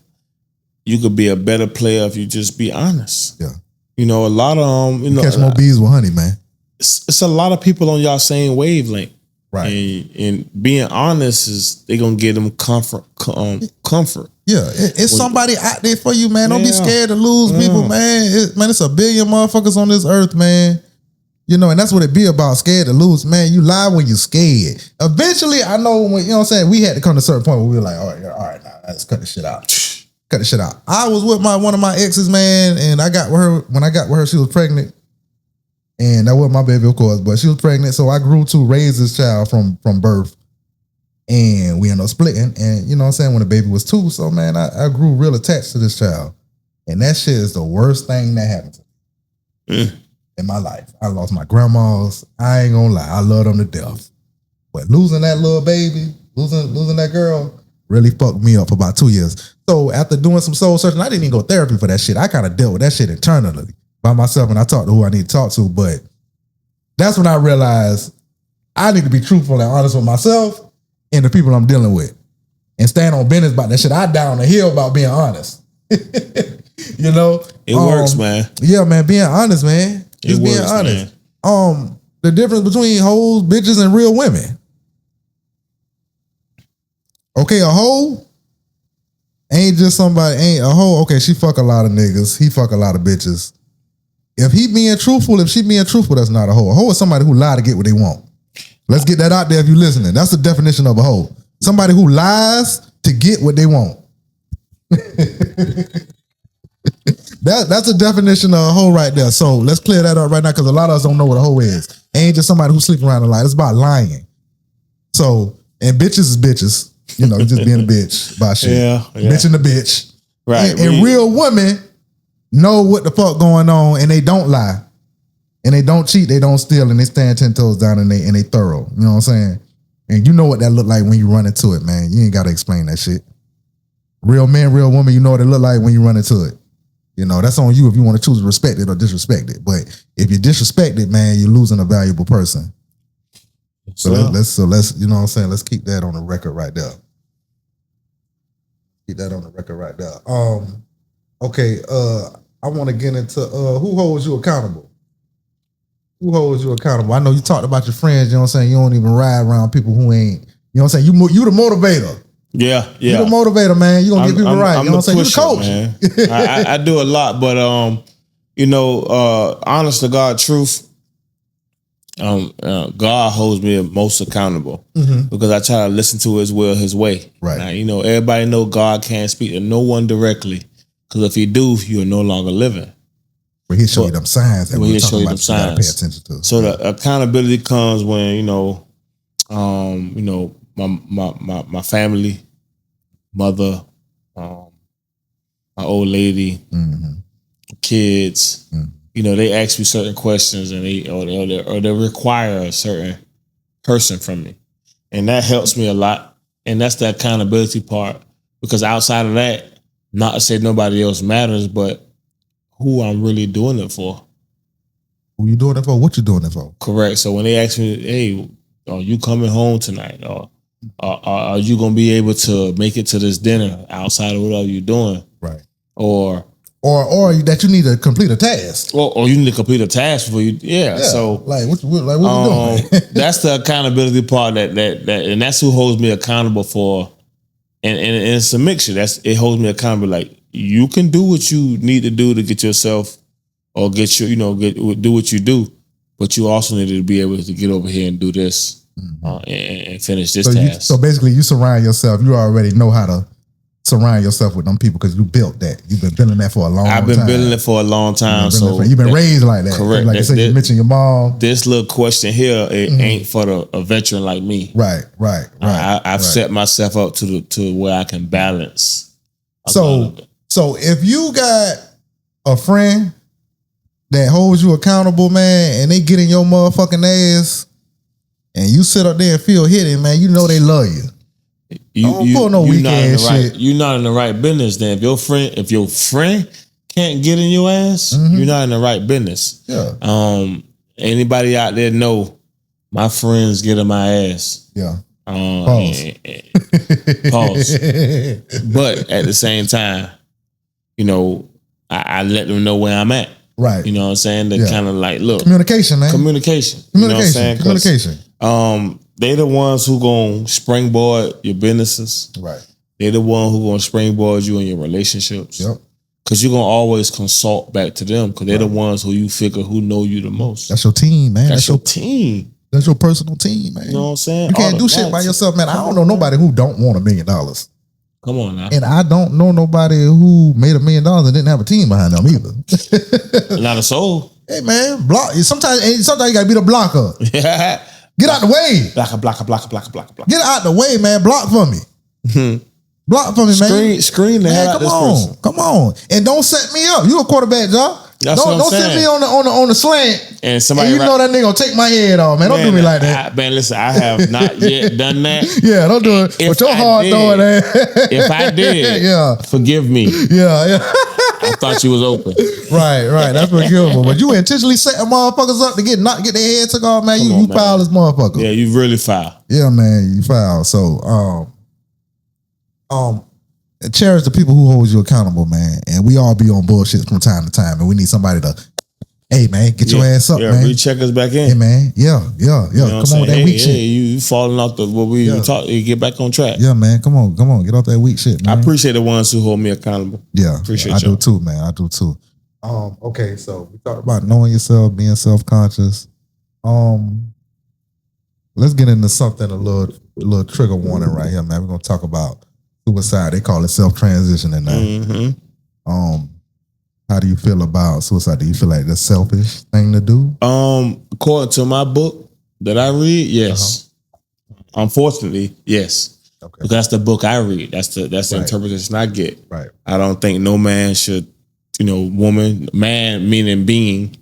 you could be a better player if you just be honest. Yeah, you know, a lot of catch more bees with honey, man. It's a lot of people on y'all same wavelength. Right. And being honest is they gonna give them comfort. Yeah, it's somebody out there for you, man. Don't be Yeah. scared to lose people, man. It's a billion motherfuckers on this earth, man. You know, and that's what it be about, scared to lose, man. You lie when you scared. Eventually, I know when, you know what I'm saying, we had to come to a certain point where we were like, all right, now, let's cut the shit out. Cut the shit out. I was with one of my exes, man, and I got with her, when I got with her, she was pregnant. And that wasn't my baby, of course, but she was pregnant. So I grew to raise this child from birth. And we ended up splitting. And you know what I'm saying? When the baby was 2. So man, I grew real attached to this child. And that shit is the worst thing that happened to me in my life. I lost my grandmas. I ain't gonna lie. I love them to death. But losing that little baby, losing that girl, really fucked me up for about 2 years. So after doing some soul searching, I didn't even go to therapy for that shit. I kind of dealt with that shit internally by myself, and I talked to who I need to talk to. But that's when I realized I need to be truthful and honest with myself and the people I'm dealing with, and stand on business about that shit. I down the hill about being honest. You know, it works, man. Yeah, man, being honest, man. Just It being works, honest. The difference between hoes, bitches, and real women. Okay, a hoe ain't just somebody. Ain't a hoe. Okay, she fuck a lot of niggas. He fuck a lot of bitches. If he being truthful, if she being truthful, that's not a hoe. A hoe is somebody who lie to get what they want. Let's get that out there if you're listening. That's the definition of a hoe. Somebody who lies to get what they want. That's a definition of a hoe right there. So let's clear that up right now, because a lot of us don't know what a hoe is. It ain't just somebody who sleep around and lie. It's about lying. So, and bitches is bitches. You know, just being a bitch about shit. Yeah. Bitching a bitch. Right. And real women know what the fuck going on, and they don't lie. And they don't cheat, they don't steal, and they stand 10 toes down, and they thorough. You know what I'm saying? And you know what that look like when you run into it, man. You ain't got to explain that shit. Real man, real woman, you know what it look like when you run into it. You know, that's on you if you want to choose to respect it or disrespect it. But if you disrespect it, man, you're losing a valuable person. So let's you know what I'm saying? Let's keep that on the record right there. Keep that on the record right there. Okay, I want to get into who holds you accountable? Who holds you accountable? I know you talked about your friends, you know what I'm saying? You don't even ride around people who ain't, you know what I'm saying? You the motivator. Yeah. You the motivator, man. You gonna get people right. You know what I'm saying? You the coach. Man. I do a lot, but you know, honest to God truth, God holds me most accountable because I try to listen to His will, His way. Right. Now, you know, everybody know God can't speak to no one directly, because if He do, you're no longer living. But He'll show you them signs that we're talking about. You gotta pay attention to. So the accountability comes when, you know, my family, mother, my old lady, kids, you know, they ask me certain questions, and they require a certain person from me, and that helps me a lot. And that's the accountability part, because outside of that, not to say nobody else matters, but who I'm really doing it for. Who you doing it for? What you doing it for? Correct. So when they ask me, hey, are you coming home tonight? Or are you going to be able to make it to this dinner outside of whatever you're doing? Right. Or that you need to complete a task. Or you need to complete a task before you, So like what you doing? That's the accountability part that and that's who holds me accountable for. And it's a mixture. It holds me accountable. Like, you can do what you need to do to get yourself, or do what you do, but you also need to be able to get over here and do this and finish this task. So basically, you surround yourself. You already know how to surround yourself with them people, because you built that. You've been building that for a long time. I've been building it for a long time. You've been raised like that. Correct. Like I said, you mentioned your mom. This little question here, it ain't for a veteran like me. Right. I've set myself up to where I can balance. So if you got a friend that holds you accountable, man, and they get in your motherfucking ass, and you sit up there and feel hit, man, you know they love you. Don't pull no weak ass shit. You're not in the right business then. If your friend can't get in your ass, you're not in the right business. Yeah. Anybody out there know my friends get in my ass. Yeah. Pause. But at the same time, you know, I let them know where I'm at. Right. You know what I'm saying? They kind of like, look. Communication, man. Communication. You know what I'm saying? Communication. they the ones who gonna springboard your businesses. Right. They the one who gonna springboard you in your relationships. Yep. Cause you're gonna always consult back to them because they're the ones who you figure who know you the most. That's your team, man. That's your team. That's your personal team, man. You know what I'm saying? You can't do shit by yourself, man. I don't know nobody who don't want $1 million. Come on now. And I don't know nobody who made $1 million and didn't have a team behind them either. Not a soul. Hey man, block. Sometimes you gotta be the blocker. Yeah. Get out the way. Blocker. Get out the way, man. Block for me. Block for me, man. Screen the hell out this person. Come on. And don't set me up. You a quarterback, Jaha. That's don't what I'm set saying. me on the slant. And somebody you know that nigga gonna take my head off, man. Don't do me like that. Man, listen, I have not yet done that. Yeah, don't do it. With your hard throwing ass. If I did, yeah, forgive me. Yeah. I thought you was open. Right. That's forgivable. But you intentionally setting motherfuckers up to get their head took off, man. You foul as motherfucker. Yeah, you really foul. Yeah, man, you foul. So, cherish the people who hold you accountable, man. And we all be on bullshit from time to time, and we need somebody to, hey, man, get your ass up, man. Recheck us back in. Hey, man, yeah. You know Come on with that weak shit. You falling off what we talk. You get back on track. Yeah, man. Come on, get off that weak shit, man. I appreciate the ones who hold me accountable. Yeah, appreciate I do too, man. I do too. Okay, so we talked about knowing yourself, being self-conscious. Let's get into something a little trigger warning right here, man. We're gonna talk about suicide. They call it self-transitioning now. Mm-hmm. How do you feel about suicide? Do you feel like that's a selfish thing to do? According to my book that I read, yes. Unfortunately, yes. Okay. Because that's the book I read. That's the interpretation I get. Right. I don't think no man should, man meaning being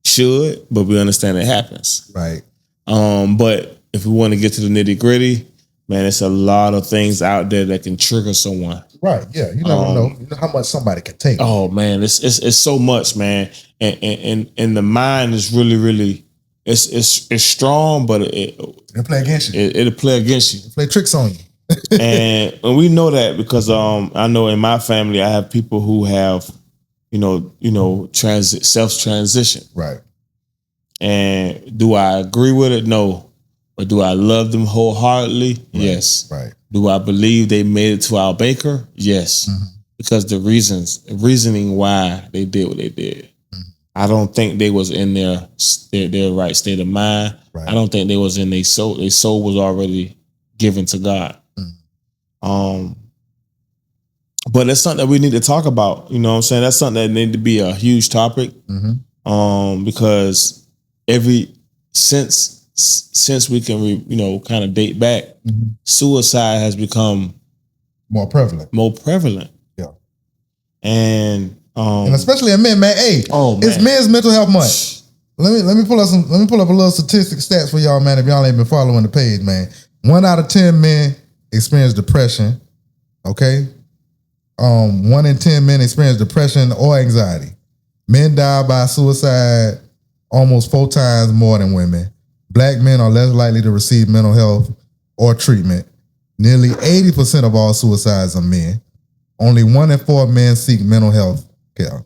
should, but we understand it happens. Right. But if we want to get to the nitty gritty, man, it's a lot of things out there that can trigger someone. Right. Yeah. You never know. You know how much somebody can take. Oh man, it's so much, man. And the mind is really it's strong, but it'll play against you. It'll play against you. It'll play tricks on you. and we know that because I know in my family I have people who have self transition. Right. And do I agree with it? No. But do I love them wholeheartedly? Right. Yes. Right. Do I believe they made it to our baker? Yes. Mm-hmm. Because the reasoning why they did what they did. Mm-hmm. I don't think they was in their right state of mind. Right. I don't think they was in their soul. Their soul was already given to God. Mm-hmm. But it's something that we need to talk about. You know what I'm saying? That's something that need to be a huge topic. Mm-hmm. Because since we can kind of date back, mm-hmm. suicide has become more prevalent. Yeah. And especially in men, man. Hey, it's Men's Mental Health Month. Let me pull up a little statistic stats for y'all, man. If y'all ain't been following the page, man. 1 out of 10 men experience depression. Okay. 1 in 10 men experience depression or anxiety. Men die by suicide almost 4 times more than women. Black men are less likely to receive mental health or treatment. Nearly 80% of all suicides are men. Only 1 in 4 men seek mental health care.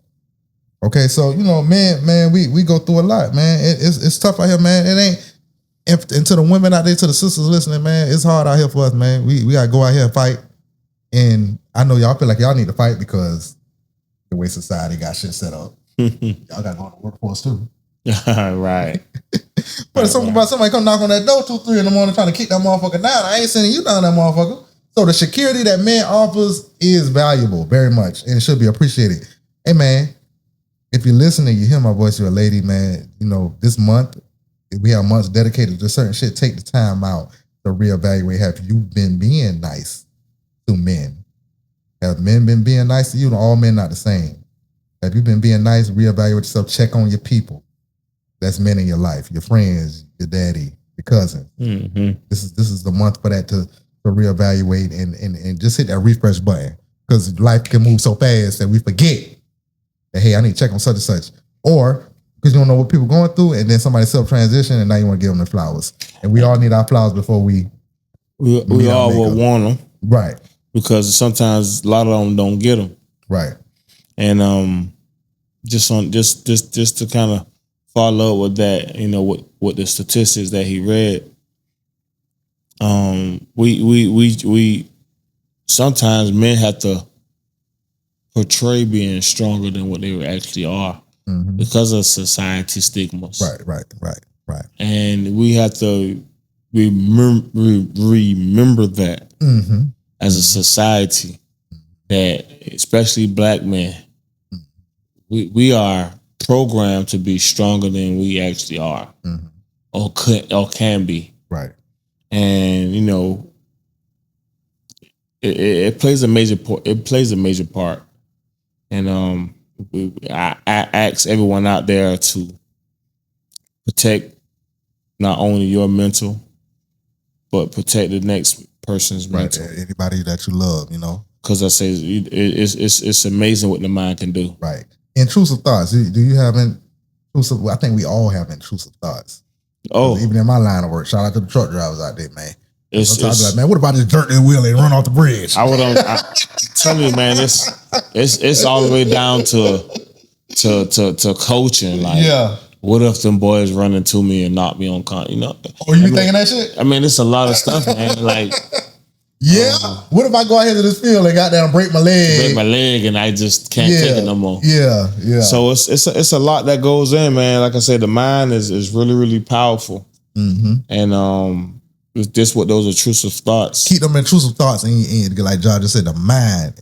Okay, so man, we go through a lot, man. It's tough out here, man. It ain't. And to the women out there, to the sisters listening, man, it's hard out here for us, man. We gotta go out here and fight. And I know y'all feel like y'all need to fight because the way society got shit set up. Y'all gotta go in the workforce too. Right. But somebody come knock on that door 2, 3 in the morning trying to kick that motherfucker down. I ain't sending you down that motherfucker. So the security that men offers is valuable, very much, and it should be appreciated. Hey man, if you're listening, you hear my voice, you're a lady, man. This month, we have months dedicated to certain shit. Take the time out to reevaluate. Have you been being nice to men? Have men been being nice to you? All men not the same. Have you been being nice? Reevaluate yourself. Check on your people. That's men in your life, your friends, your daddy, your cousin. Mm-hmm. This is the month for that to reevaluate and just hit that refresh button, because life can move so fast that we forget that, hey, I need to check on such and such, or because you don't know what people are going through, and then somebody self-transition and now you want to give them the flowers, and we all need our flowers before we all will want them, right? Because sometimes a lot of them don't get them, right? And just to kind of follow up with that, with the statistics that he read, We sometimes men have to portray being stronger than what they actually are because of society stigmas. Right. And we have to remember that as a society, that especially black men, we are programmed to be stronger than we actually are, or can be. Right. And you know, it plays a major part. And I ask everyone out there to protect not only your mental, but protect the next person's mental. Anybody that you love, you know. Because I say it's amazing what the mind can do. Right. Intrusive thoughts. Do you have intrusive? I think we all have intrusive thoughts. Oh, even in my line of work. Shout out to the truck drivers out there, man. It's like, man, what about this jerk this wheel and run off the bridge? I tell you, man, it's all the way down to coaching. Like, what if them boys run into me and knock me on you know? Oh, you thinking that shit? I mean, it's a lot of stuff, man. Like, what if I go ahead to this field and got down, break my leg, and I just can't take it no more? Yeah. So it's a lot that goes in, man. Like I said, the mind is really, really powerful, and it's just what those intrusive thoughts. Keep them intrusive thoughts, and like John just said, the mind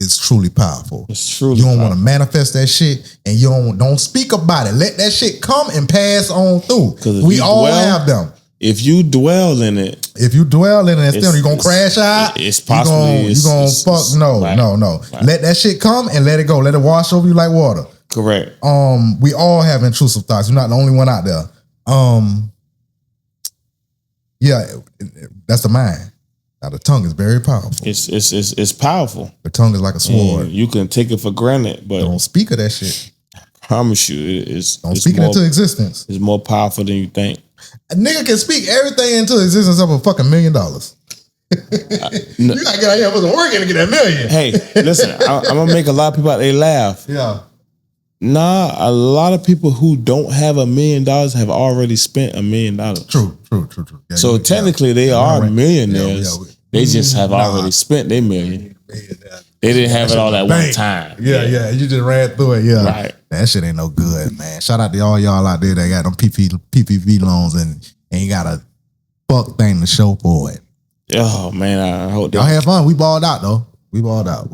is truly powerful. It's truly. You don't want to manifest that shit, and you don't speak about it. Let that shit come and pass on through. Because we all have them. If you dwell in it, you're gonna crash out. It's possibly you're gonna fuck. No. Right. Let that shit come and let it go. Let it wash over you like water. Correct. We all have intrusive thoughts. You're not the only one out there. Yeah, that's the mind. Now the tongue is very powerful. It's powerful. The tongue is like a sword. And you can take it for granted, but don't speak of that shit. I promise you, don't speak it into existence. It's more powerful than you think. A nigga can speak everything into existence of a fucking $1 million. You gotta get out here for some work and get that million. Hey, listen, I'm gonna make a lot of people out there laugh. Yeah. Nah, a lot of people who don't have $1 million have already spent $1 million. True. Yeah, so technically, they are millionaires. They just have already spent their million. They didn't have it all at one time. Yeah. You just ran through it. Yeah. Right. That shit ain't no good, man. Shout out to all y'all out there that got them PPP loans and ain't got a fuck thing to show for it. Oh man, I hope y'all had fun. We balled out though. We balled out.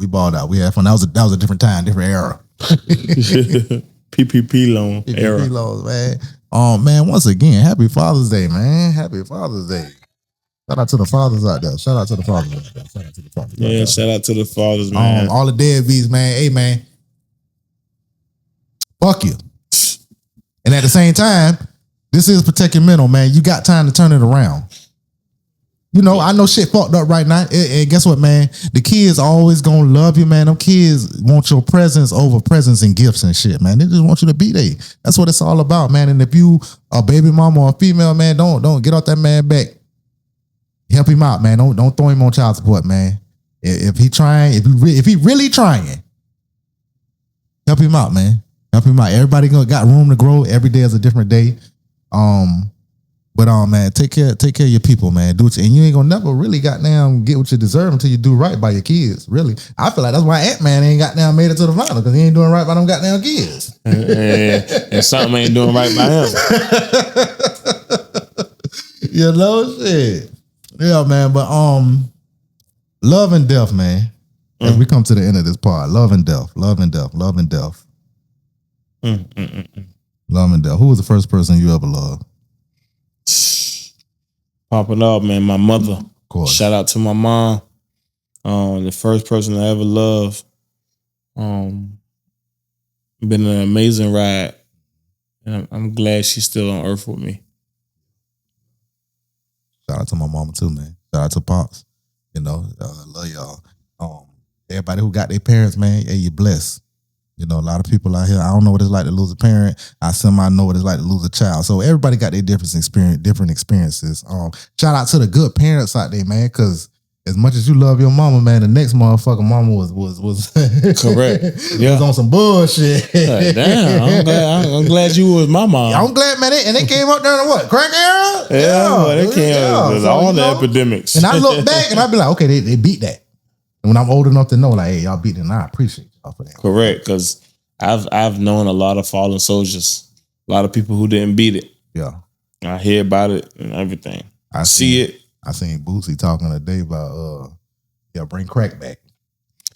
We had fun. That was a different time, different era. PPP loan era. PPP loans, man. Man, once again, happy Father's Day, man. Happy Father's Day. Shout out to the fathers out there. Shout out to the fathers. Yeah, shout out to the fathers, man. All the deadbeats, man. Hey, man. Fuck you. And at the same time, this is protect your mental, man. You got time to turn it around. You know, I know shit fucked up right now. And guess what, man? The kids always gonna love you, man. Them kids want your presence over presents and gifts and shit, man. They just want you to be there. That's what it's all about, man. And if you a baby mama or a female, man, don't get off that man back. Help him out, man. Don't throw him on child support, man. If he really trying, help him out, man. Help him out. Everybody got room to grow. Every day is a different day. But man, take care of your people, man. Do it, and you ain't gonna never really goddamn get what you deserve until you do right by your kids. Really, I feel like that's why Ant-Man ain't goddamn made it to the final because he ain't doing right by them goddamn kids. And something ain't doing right by him. You know, shit. Yeah, man. But love and death, man. As we come to the end of this part, love and death. Love and death. Love and death. Who was the first person you ever loved? Popping up, man. My mother. Of course. Shout out to my mom. The first person I ever loved. Been an amazing ride. And I'm glad she's still on earth with me. Shout out to my mama too, man. Shout out to Pops. You know, love y'all. Everybody who got their parents, man, hey, you blessed. You know, a lot of people out here, I don't know what it's like to lose a parent. I somehow know what it's like to lose a child. So everybody got their different experiences. Shout out to the good parents out there, man, because as much as you love your mama, man, the next motherfucking mama was Correct. Yeah. was on some bullshit. Damn, I'm glad you was my mom. I'm glad, man. And they came up there in what, crack era? Yeah, they came up with So, all you the know, epidemics. And I look back and I be like, okay, they beat that. And when I'm old enough to know, like, hey, y'all beat it, and I appreciate y'all for that. Correct, because I've known a lot of fallen soldiers, a lot of people who didn't beat it. Yeah. I hear about it and everything. I see it. I seen Boosie talking today about bring crack back.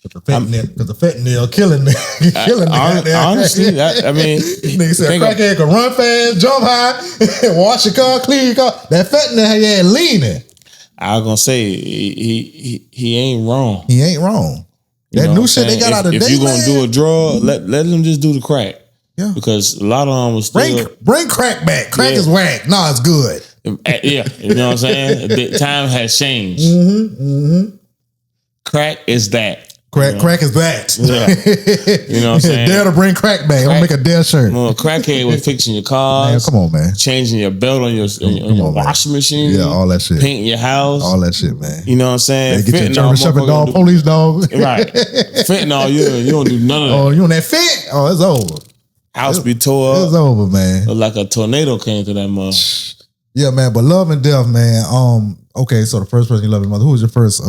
Because the fentanyl killing me. killing me. Honestly, I mean, nigga said crackhead can run fast, jump high, wash your car, clean your car. That fentanyl had leaning. I was gonna say he ain't wrong. He ain't wrong. That new shit they got out of If day, you gonna do a drug, let them just do the crack. Yeah. Because a lot of them was still bring crack back. Crack is whack. Nah, it's good. Yeah, you know what I'm saying? The time has changed. Crack is that. Crack is that. Yeah. You know what I'm saying? Dare to bring crack back. I'm gonna make a dare shirt. Well, crackhead was fixing your cars. Man, come on, man. Changing your belt on your washing machine. Yeah, all that shit. Painting your house. All that shit, man. You know what I'm saying? Get your German Shepherd dog, police dog. Right. Fentanyl, you don't do none of that. Oh, you on that fit? Oh, it's over. House be tore up. It's over, man. Like a tornado came to that mother. Yeah, man. But love and death, man. Okay, so the first person you love your mother. Who was your first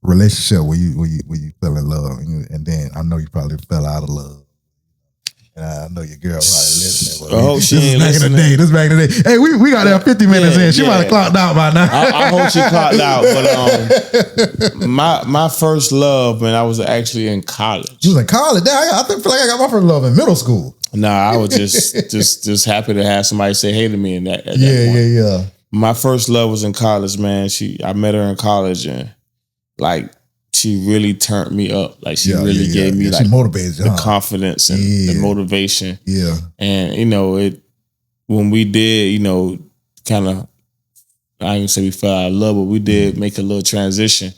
relationship where you fell in love? And then I know you probably fell out of love. And I know your girl probably listening. But hope she ain't this listening. This back in the day. Hey, we got there 50 minutes in. She might have clocked out by now. I hope she clocked out. But my first love, man, I was actually in college. You was in college? I feel like I got my first love in middle school. Nah, I was just happy to have somebody say hey to me in that. Yeah. My first love was in college, man. I met her in college, and like she really turned me up. Like she really gave me like she motivated you, the confidence and the motivation. Yeah. And when we did, kind of, I ain't gonna say we fell out of love, but we did make a little transition.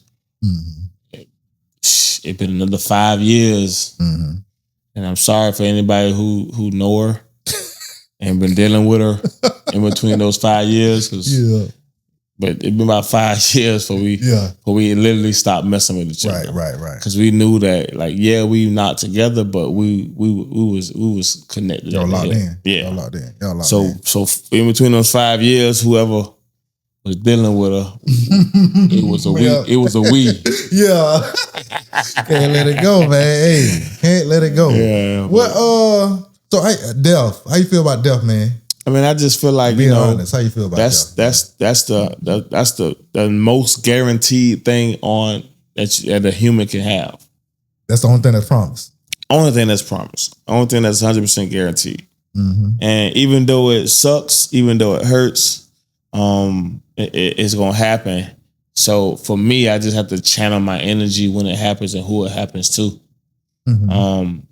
It's been another 5 years. And I'm sorry for anybody who know her and been dealing with her in between those 5 years. But it's been about 5 years before we literally stopped messing with each other. Right. Because we knew that, like, we not together, but we was connected. Y'all locked in. Yeah. Y'all locked in. So in between those 5 years, whoever was dealing with her, it was a we. It was a we. Yeah. Can't let it go, man. Hey, can't let it go. Yeah. So death. How you feel about death, man? I mean, I just feel like, Be honest. How you feel about death? That's the most guaranteed thing that a human can have. That's the only thing that's promised. Only thing that's promised. Only thing that's 100% guaranteed. And even though it sucks, even though it hurts, it's gonna happen. So for me, I just have to channel my energy when it happens and who it happens to. I'm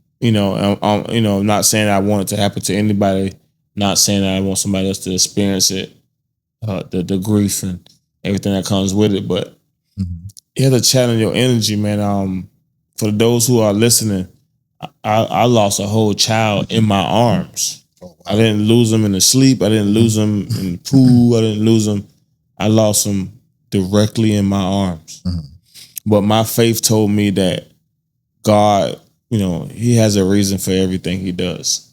not saying I want it to happen to anybody. Not saying that I want somebody else to experience it, the grief and everything that comes with it. But you have to channel your energy, man. For those who are listening, I lost a whole child in my arms. I didn't lose him in the sleep. I didn't lose him in the pool. I didn't lose him. I lost him directly in my arms. But my faith told me that God, he has a reason for everything he does.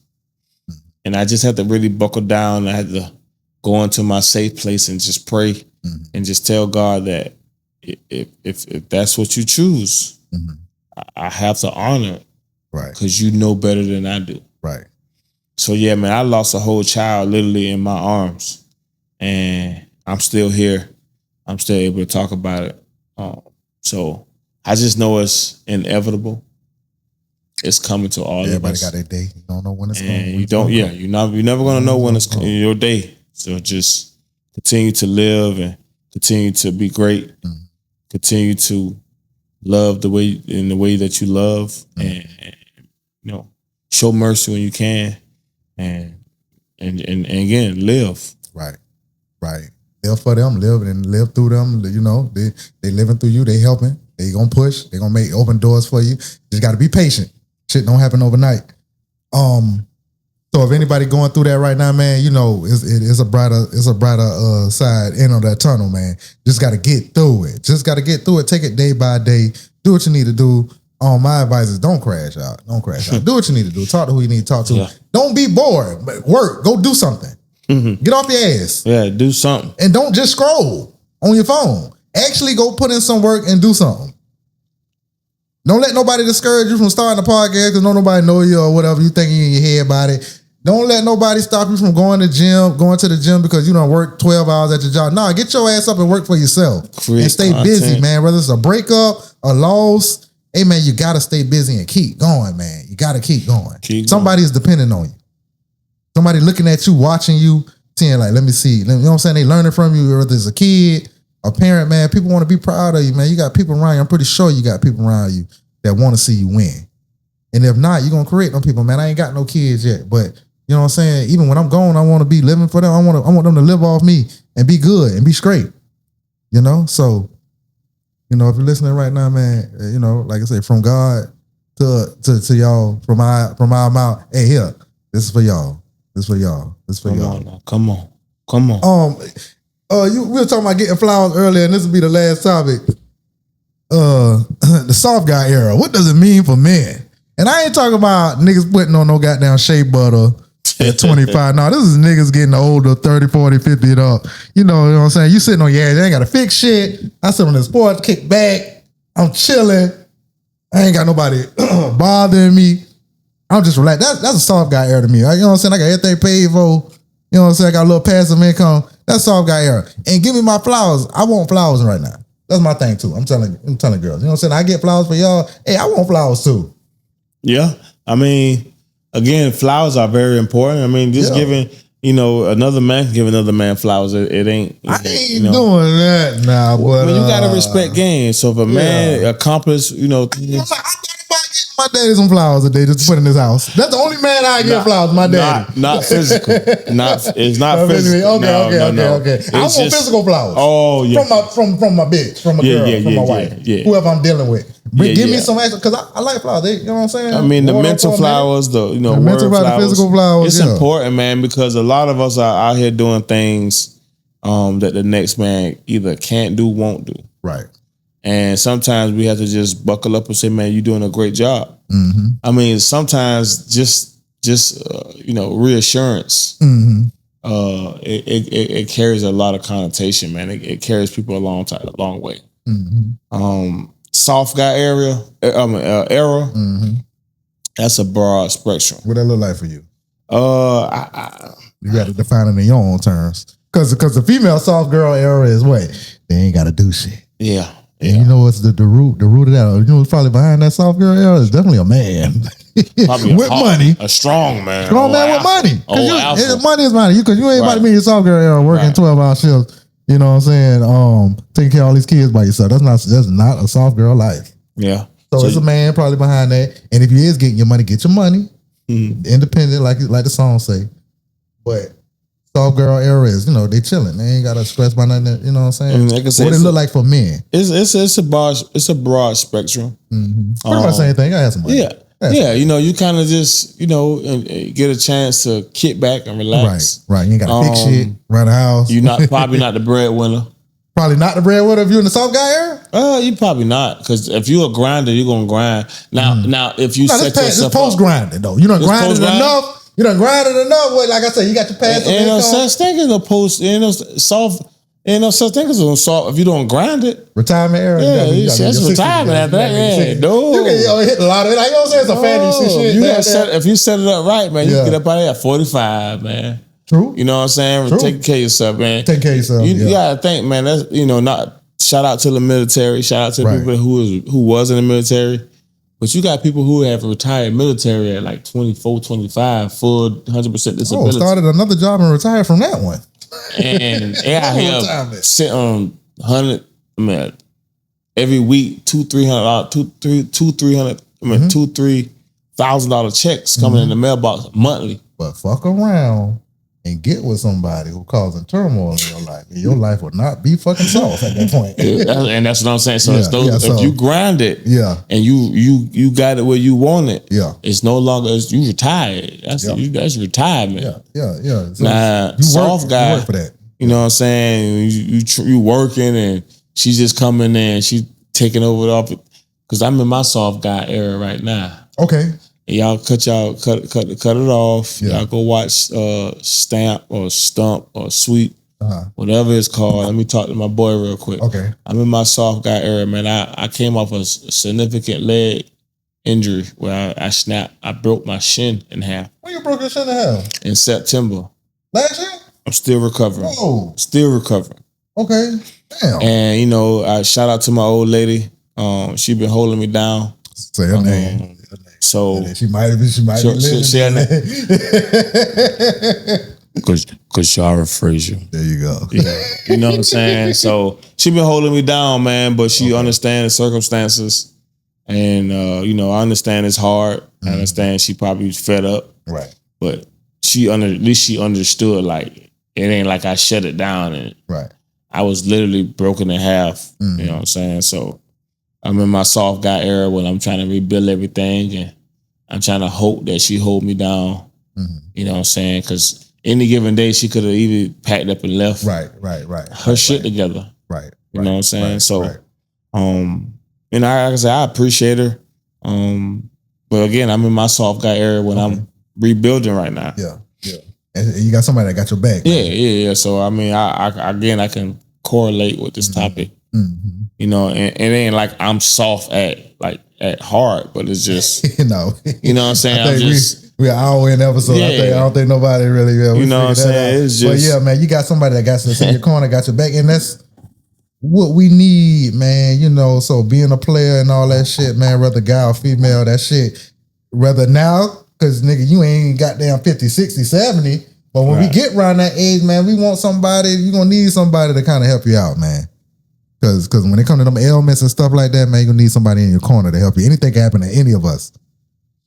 And I just had to really buckle down. I had to go into my safe place and just pray and just tell God that if that's what you choose, I have to honor it. Right. Because you know better than I do. Right. So yeah, man, I lost a whole child literally in my arms. And I'm still here. I'm still able to talk about it. So I just know it's inevitable. It's coming to all of us. Everybody got their day. You don't know when it's coming. You're never gonna know when it's your day. So just continue to live and continue to be great. Continue to love the way that you love, and show mercy when you can, and again live. Right. Live for them, live through them. They living through you. They helping. They gonna push. They gonna make open doors for you. Just got to be patient. Shit don't happen overnight. So if anybody going through that right now, man, it's a brighter side end of that tunnel, man. Just got to get through it. Take it day by day. Do what you need to do. My advice is don't crash out. Do what you need to do. Talk to who you need to talk to. Yeah. Don't be bored, but work. Go do something. Mm-hmm. Get off your ass. Yeah, do something. And don't just scroll on your phone. Actually go put in some work and do something. Don't let nobody discourage you from starting a podcast because nobody know you or whatever. You thinking in your head about it. Don't let nobody stop you from going to the gym because you don't work 12 hours at your job. Nah, get your ass up and work for yourself. And stay busy, man. Whether it's a breakup, a loss, hey, man, you got to stay busy and keep going, man. You got to keep going. Somebody is depending on you. Somebody looking at you, watching you, saying like, let me see. You know what I'm saying? They learning from you, whether it's a kid, a parent, man. People want to be proud of you, man. You got people around you. I'm pretty sure you got people around you that want to see you win. And if not, you're going to create them people, man. I ain't got no kids yet, but you know what I'm saying? Even when I'm gone, I want to be living for them. I want them to live off me and be good and be straight. You know? So, if you're listening right now, man, like I said, from God to y'all, from our mouth, hey, here, this is for y'all. Come on. We were talking about getting flowers earlier, and this will be the last topic. The soft guy era. What does it mean for men? And I ain't talking about niggas putting on no goddamn shea butter at 25. No, this is niggas getting older, 30, 40, 50 up. You know what I'm saying? You sitting on your ass, you ain't got to fix shit. I sit on the sports, kick back. I'm chilling. I ain't got nobody bothering me. I'm just relaxed. That's a soft guy era to me. You know what I'm saying? I got everything paid for. You know what I'm saying? I got a little passive income. That's soft guy era. And give me my flowers. I want flowers right now. That's my thing too. I'm telling girls. You know what I'm saying? I get flowers for y'all. Hey, I want flowers too. Yeah. I mean, again, flowers are very important. I mean, just giving, another man can give another man flowers. It ain't. I ain't doing that now, but you gotta respect game. So if a man accomplishes, I thought about getting my daddy some flowers that they just put in his house. That's the only man I give flowers. My daddy. Not physical. It's not physical. Okay. I want physical flowers. Oh yeah. From my bitch, from a girl, from my wife, whoever I'm dealing with. Give me some extra because I like flowers. You know what I'm saying? I mean, the mental flowers, the mental flowers, physical flowers. It's important, man, because a lot of us are out here doing things that the next man either can't do, won't do. Right. And sometimes we have to just buckle up and say, "Man, you're doing a great job." Mm-hmm. I mean, sometimes just reassurance. Mm-hmm. It carries a lot of connotation, man. It carries people a long way. Mm-hmm. Soft guy era. Mm-hmm. That's a broad spectrum. What that look like for you? You got to define it in your own terms. Because the female soft girl era is what? They ain't got to do shit. Yeah. And you know what's the root of that? You know what's probably behind that soft girl era is definitely a man. Probably with money. A strong man. Strong man with money. Money is money. Because you ain't about to be in your soft girl era working 12-hour shifts. You know what I'm saying? Taking care of all these kids by yourself. That's not a soft girl life. Yeah. So it's a man probably behind that. And if you is getting your money, get your money. Mm-hmm. Independent, like the song say. But soft girl era is, they chilling. They ain't got to stress about nothing. You know what I'm saying? Like I said, what it look like for men? It's a broad spectrum. Mm-hmm. Pretty much the same thing. I have some money. Yeah. Yeah, you kind of just, get a chance to kick back and relax. Right. You ain't got to fix shit, run a house. You're probably not the breadwinner. Probably not the breadwinner if you're in the soft guy era? You probably not. Because if you're a grinder, you're going to grind. Now, if you set yourself up. It's post-grinding, though. You done grinded enough. You done grinded enough. Like I said, you got your passive income. Ain't no such thing as no post, ain't no soft. Ain't no such thing as a soft if you don't grind it. Retirement era? Yeah, that's retirement after that. Yeah, no. You can hit a lot of it. Like, you know what I'm saying? It's a fancy shit. If you set it up right, man, you get up out of there at 45, man. True. You know what I'm saying? True. Taking care of yourself, man. Take care of yourself. You gotta think, man, that's not shout out to the military, shout out to the people who was in the military. But you got people who have retired military at like 24, 25, full 100% disability. Started another job and retired from that one. And they out here sitting on 100, every week, $2,000 checks coming in the mailbox monthly. But fuck around. and get with somebody who causing turmoil in your life, and your life will not be fucking soft at that point. And that's what I'm saying. So, Yeah, it's those, so- if you grind it, Yeah. and you got it where you want it, Yeah. it's no longer you retired. That's retirement. Yeah. So Nah, you soft guy. You work for that. You know what I'm saying? You working, and she's just coming in. And she taking over the office. Because I'm in my soft guy era right now. Okay. And y'all cut it off. Yeah. Y'all go watch Stamp or Stump or Sweet, whatever it's called. Let me talk to my boy real quick. Okay. I'm in my soft guy era, man. I came off a significant leg injury where I broke my shin in half When you broke your shin in half? in September. Last year? I'm still recovering. Oh. Still recovering. Okay. Damn. And you know, I shout out to my old lady. She been holding me down. Say her name. So She might be living. say her name. Kashara Frazier. There you go. Yeah. You know what I'm saying? So she been holding me down, man, but she understands the circumstances. And you know, I understand it's hard. I understand she probably fed up. Right. But at least she understood, like, it ain't like I shut it down and Right. I was literally broken in half. You know what I'm saying? So I'm in my soft guy era when I'm trying to rebuild everything, and I'm trying to hope that she hold me down. You know what I'm saying? Because any given day she could have even packed up and left Right. her shit together. Right. You know what I'm saying? So, right. and like I said, I appreciate her. But again, I'm in my soft guy era when I'm rebuilding right now. Yeah. And you got somebody that got your back. Yeah. So I mean, I can correlate with this topic. You know, and it ain't like I'm soft at heart, but it's just You know. you know what I'm saying. I think we an hour in episode. Yeah. I don't think nobody really. You know what I'm saying? It's just, but yeah, man, you got somebody that got in your corner, got your back, and that's what we need, man. You know, so being a player and all that shit, man, whether guy or female, that shit, whether now, because nigga, you ain't goddamn 50, 60, 70. But when we get around that age, man, we want somebody, you're gonna need somebody to kind of help you out, man. Cause when it comes to them ailments and stuff like that, man, you're gonna need somebody in your corner to help you. Anything can happen to any of us.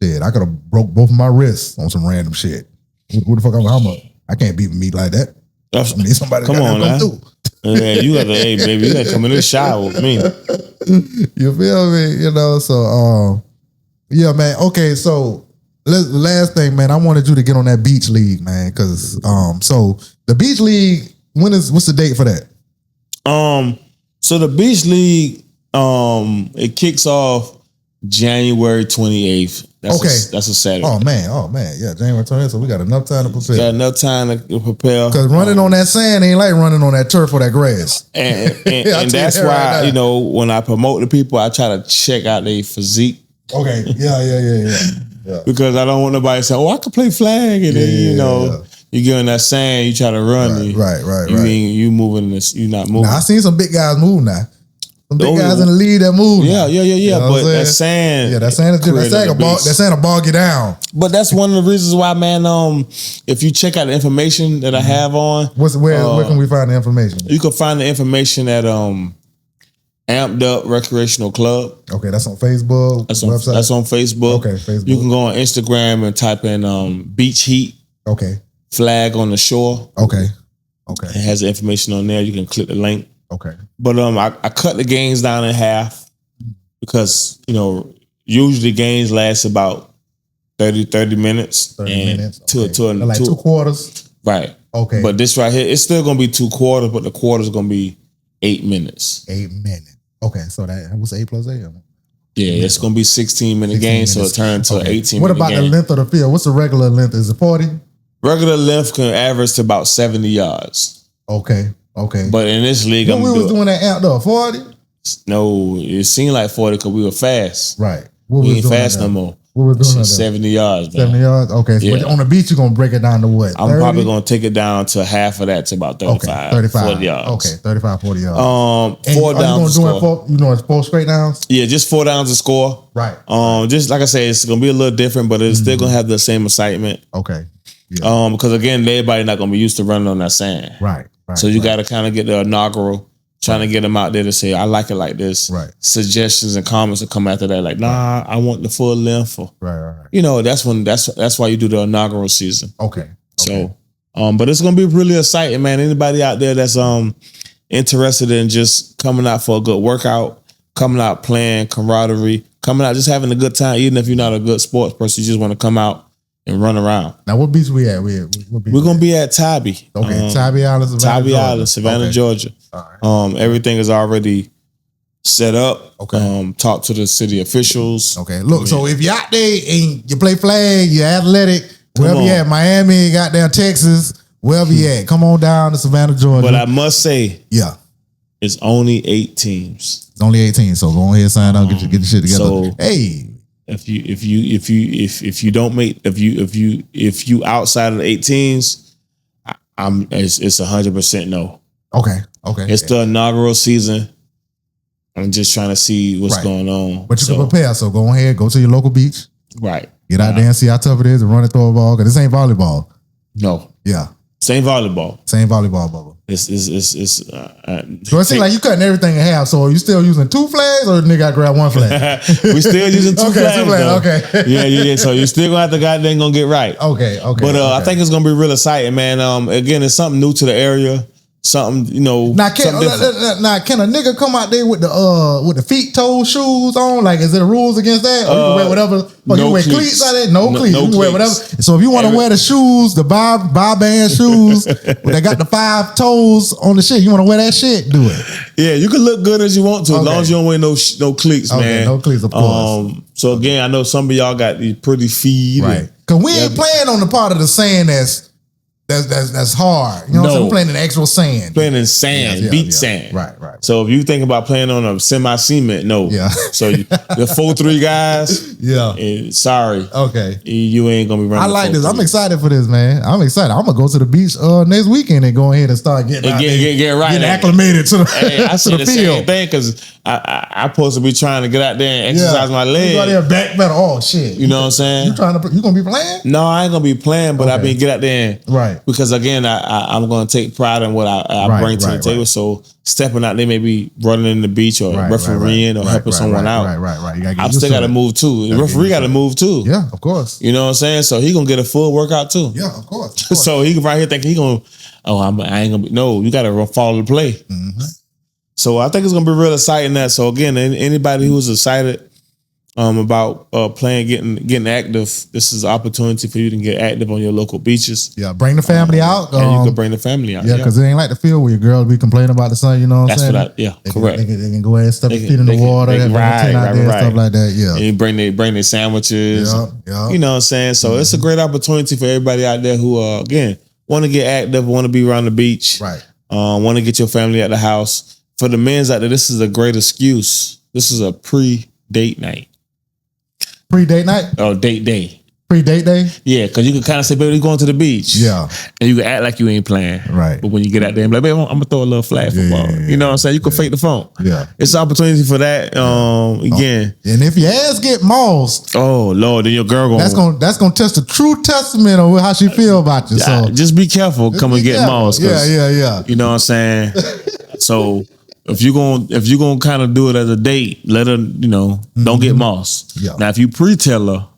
Shit, I could have broke both of my wrists on some random shit. Who the fuck I can't beat me like that. I need somebody to come through. Yeah, you got to, hey baby, you got to come in the shower with me. You feel me? You know, so yeah, man. Okay, so last thing, man, I wanted you to get on that beach league, man, because so the beach league, what's the date for that? So the beach league, it kicks off January 28th. That's a Saturday. Oh man, yeah, January 28th. So we got enough time to prepare. Got enough time to prepare. Because running on that sand ain't like running on that turf or that grass. And that's why, right now. you know, when I promote the people, I try to check out their physique. Okay, yeah. Because I don't want nobody to say, "Oh, I can play flag," and then you know you get on that sand, you try to run, right. You moving this, you not moving. Now I seen some big guys move now. Some big guys in the league that move. Yeah. You know but that sand, that sand is different. That sand will bog you down. But that's one of the reasons why, man. If you check out the information that I have on, where can we find the information? You can find the information at Amped Up Recreational Club. Okay, that's on Facebook. Website. That's on Facebook. Okay, Facebook. You can go on Instagram and type in Beach Heat. Okay. Flag on the shore. Okay. It has the information on there. You can click the link. Okay. But I cut the games down in half because, you know, usually games last about 30 minutes. 30 minutes. To like 2 quarters. Right. Okay. But this right here, it's still gonna be 2 quarters, but the quarter's gonna be 8 minutes. 8 minutes. Okay, so what's 8 plus 8? Yeah, it's gonna be 16-minute game, so it turns to 18. What about the length of the field? What's the regular length? Is it 40? Regular length can average to about 70 yards. Okay. But in this league, we was doing that amped up 40? No, it seemed like 40 because we were fast. Right. We ain't fast no more. What was doing 70 yards, man. 70 yards? Okay. So on the beach, you're going to break it down to what? I'm probably going to take it down to half of that to about 35, 40 yards. Okay, 35, 40 yards. 4 downs to score. It's 4 straight downs? Yeah, just 4 downs to score. Right. Just like I said, it's going to be a little different, but it's still going to have the same excitement. Okay. Yeah. Because again, everybody not going to be used to running on that sand. Right. So you got to kind of get the inaugural, trying to get them out there to say, I like it like this. Right. Suggestions and comments will come after that, like, nah, I want the full length. Or, right. you know, that's why you do the inaugural season. Okay. So But it's gonna be really exciting, man. Anybody out there that's interested in just coming out for a good workout, coming out playing camaraderie, coming out just having a good time, even if you're not a good sports person, you just want to come out and run around. Now, what beach we at? We're gonna be at Tybee. Okay, Tybee Island, Savannah, Georgia. All right. Everything is already set up. Okay. Talk to the city officials. Okay, look. So if you're out there and you play flag, you're athletic, wherever you at, Miami, goddamn Texas, wherever you at, come on down to Savannah, Georgia. But I must say, yeah, it's only 8 teams. it's only 18. So go ahead and sign up, get your shit together. So hey, if you don't make if you outside of the 8 teams, it's 100% no. okay. It's the inaugural season. I'm just trying to see what's going on. But you can prepare. So go ahead, go to your local beach. Right. Get out there and see how tough it is and run and throw a ball. Because this ain't volleyball. No. Yeah. Same volleyball. Same volleyball, Bubba. So it seems like you cutting everything in half. So are you still using 2 flags or nigga gotta grab 1 flag? we still using 2 flags. 2 flags, okay. yeah. So you still gonna have to goddamn gonna get right. Okay. But I think it's gonna be real exciting, man. Again, it's something new to the area. Something, Now can a nigga come out there with the feet toe shoes on? Like, is there rules against that? Or you can wear whatever. Or you wear cleats out there? No cleats. You can wear whatever. So if you want to wear the shoes, the bar band shoes, that got the 5 toes on the shit, you want to wear that shit? Do it. Yeah, you can look good as you want to, as long as you don't wear no cleats, man. No cleats, of course. So again, I know some of y'all got these pretty feet, right? Because we ain't playing on the part of the sand that's hard. You know what I'm saying? We're playing in actual sand. Playing in sand, sand. Right. So if you think about playing on a semi-cement, no. Yeah. So the 4-3 guys, sorry. Okay. You ain't gonna be running. I like this. I'm excited for this, man. I'm excited. I'm gonna go to the beach next weekend and go ahead and start getting acclimated to the I to the field. Same thing, because I supposed to be trying to get out there and exercise my legs. You go out there back better. Oh shit. You know what I'm saying? You gonna be playing? No, I ain't gonna be playing, but I been get out there because again, I'm gonna take pride in what I bring to the table. So stepping out there, maybe running in the beach or refereeing or helping someone out. Right. You I still gotta move too. The referee gotta move too. Yeah, of course. You know what I'm saying? So he gonna get a full workout too. Yeah, of course. So he right here thinking he gonna, I ain't gonna be, no, you gotta follow the play. Mm-hmm. So I think it's gonna be real exciting. So again, anybody who's excited about playing, getting active, this is an opportunity for you to get active on your local beaches. Yeah, bring the family out. And you can bring the family out. Yeah, because it ain't like the field where your girls be complaining about the sun. You know what I'm saying? Correct. They can go ahead and stuff their feet in the water. They can stuff like that. Yeah. And you bring their sandwiches. Yeah. You know what I'm saying? So it's a great opportunity for everybody out there who again want to get active, want to be around the beach. Right. Want to get your family at the house. For the men's out there, this is a great excuse. This is a pre-date night. Pre-date night? Oh, date day. Pre-date day? Yeah, because you can kind of say, baby, we're going to the beach. Yeah. And you can act like you ain't playing. Right. But when you get out there and be like, baby, I'm going to throw a little flag football. Yeah. You know what I'm saying? You can fake the phone. Yeah. It's an opportunity for that. Again. And if your ass get mossed, oh, Lord, then your girl that's gonna test the true testament of how she feel about you. So just be careful. Come and get mossed. Yeah. You know what I'm saying? So if you're gonna kind of do it as a date, let her, don't get mossed. Yeah. Now if you pre-tell her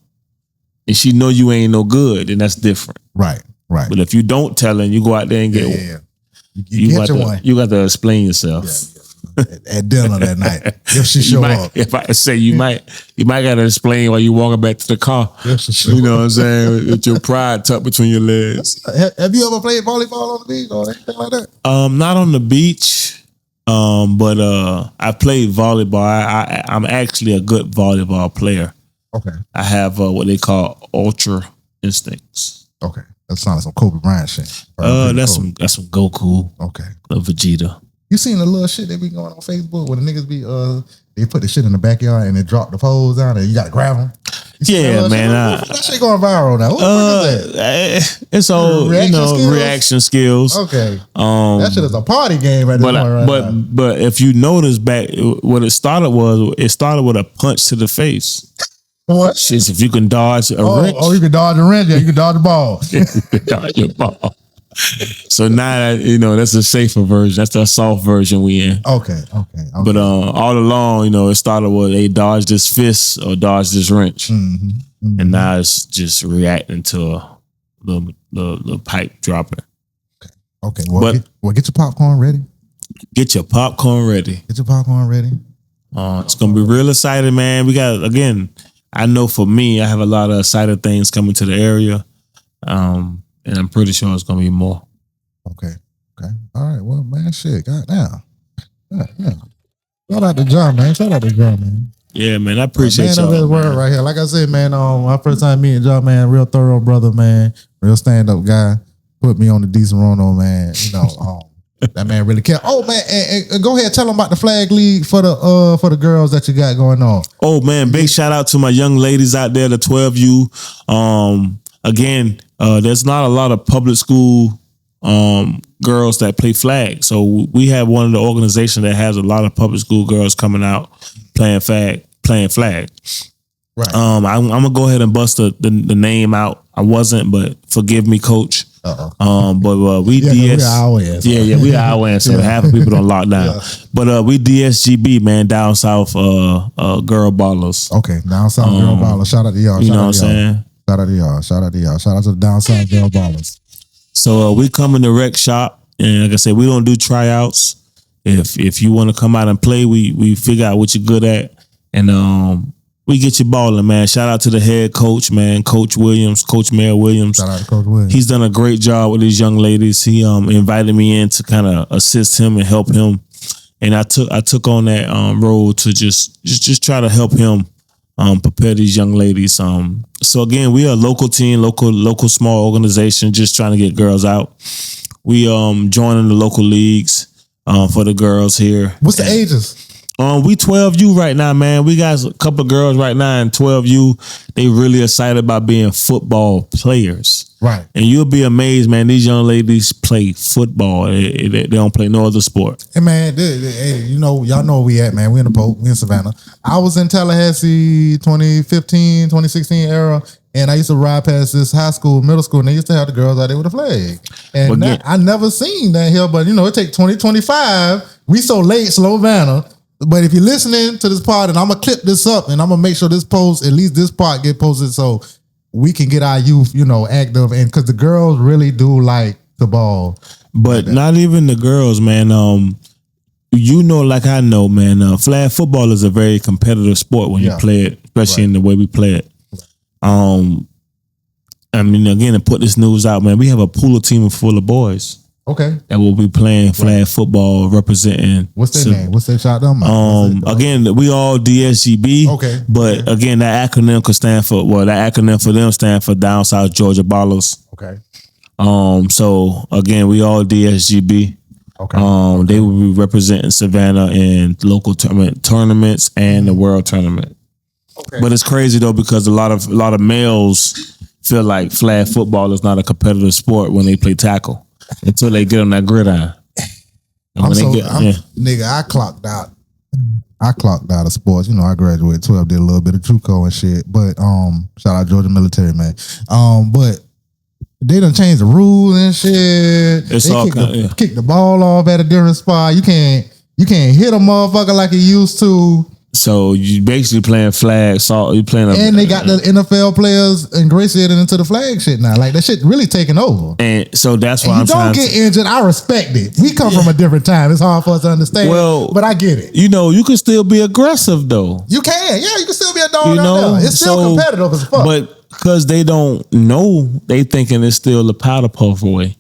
and she know you ain't no good, then that's different. Right. But if you don't tell her and you go out there and get one, you got to explain yourself. At dinner that night, if she show up. If I say you might got to explain while you walking back to the car. You know what I'm saying? With your pride tucked between your legs. Have you ever played volleyball on the beach or anything like that? Not on the beach. But I played volleyball. I'm actually a good volleyball player. Okay. I have what they call ultra instincts. Okay. That sounds like some Kobe Bryant shit. That's some Goku. Okay. Vegeta. You seen the little shit that be going on Facebook where the niggas be they put the shit in the backyard and they drop the poles down and you gotta grab them? Yeah, man. That shit going viral now. What is that? It's all reaction skills. Okay. That shit is a party game at this point right now. But if you notice back, what it started with a punch to the face. What? Shit, if you can dodge a wrench. Oh, you can dodge a wrench. Yeah, you can dodge the ball. You can dodge your ball. So now that's a safer version. That's the soft version we in. Okay. But all along, it started with they dodged this fist or dodged this wrench, and now it's just reacting to the pipe dropping. Okay, well, But- get your popcorn ready. Get your popcorn ready. Get your popcorn ready. It's gonna be real exciting, man. We got again. I know for me, I have a lot of exciting things coming to the area, and I'm pretty sure it's gonna be more. Okay. All right. Well, man, shit. Goddamn. Yeah. Shout out to John, man. Yeah, man. I appreciate Man, of his y'all. word Man. right here. Like I said, man, my first time meeting John, man, real thorough brother, man, real stand up guy. Put me on the decent Rono, man. You know, that man really care. Oh man, and go ahead, tell them about the flag league for the girls that you got going on. Oh man, big shout out to my young ladies out there, the 12U. Again, there's not a lot of public school girls that play flag. So we have one of the organizations that has a lot of public school girls coming out playing flag. Right. I'm gonna go ahead and bust the name out. I wasn't, but forgive me, coach. But we we our ass. we our ass. So half the people don't lock down. But we DSGB, man, down south girl ballers. Okay, down south girl ballers. Shout out to y'all. You know what I'm saying? Shout out to y'all. Shout out to the down south girl ballers. So we come in the rec shop, and like I said, we don't do tryouts. If you want to come out and play, we figure out what you're good at, and we get you balling, man. Shout out to the head coach, man, Coach Mayor Williams. Shout out to Coach Williams. He's done a great job with these young ladies. He invited me in to kind of assist him and help him, and I took on that role to just try to help him prepare these young ladies. So again, we are a local team, local small organization, just trying to get girls out. We joining the local leagues for the girls here. What's the ages? We 12U right now, man. We got a couple of girls right now in 12U. They really excited about being football players. Right. And you'll be amazed, man. These young ladies play football. They don't play no other sport. Hey, man, you know, y'all know where we at, man. We in the Pope. We in Savannah. I was in Tallahassee 2015, 2016 era, and I used to ride past this middle school, and they used to have the girls out there with a flag. And I never seen that here, but, you know, it take 2025. We so late, Savannah. But if you're listening to this part, and I'm going to clip this up, and I'm going to make sure this post, at least this part get posted so we can get our youth, you know, active. And because the girls really do like the ball. But not even the girls, man. You know, like I know, man, flag football is a very competitive sport when you play it, especially in the way we play it. I mean, again, to put this news out, man, we have a pool team full of boys. Okay. That will be playing flag football, representing. What's their name? What's their shot number? Again, we all DSGB. Okay. But again, that acronym could stand for, that acronym for them stand for Down South Georgia Ballers. Okay. So again, we all DSGB. Okay. They will be representing Savannah in local tournaments and the world tournament. Okay. But it's crazy though, because a lot of males feel like flag football is not a competitive sport when they play tackle until they get on that gridiron. Nigga, I clocked out. Of sports. You know, I graduated 12, did a little bit of JUCO and shit. But shout out Georgia military, man. But they done changed the rules and shit. It's all kick the ball off at a different spot. You can't hit a motherfucker like you used to. So you basically playing flag. So you playing, and they got the NFL players ingratiated into the flag shit now. Like that shit really taking over. And so that's why I'm trying. You don't get injured. I respect it. We come from a different time. It's hard for us to understand. Well, but I get it. You know, you can still be aggressive though. You can. Yeah, you can still be a dog. You know, it's still competitive as fuck. But because they don't know, they thinking it's still a powder puff away,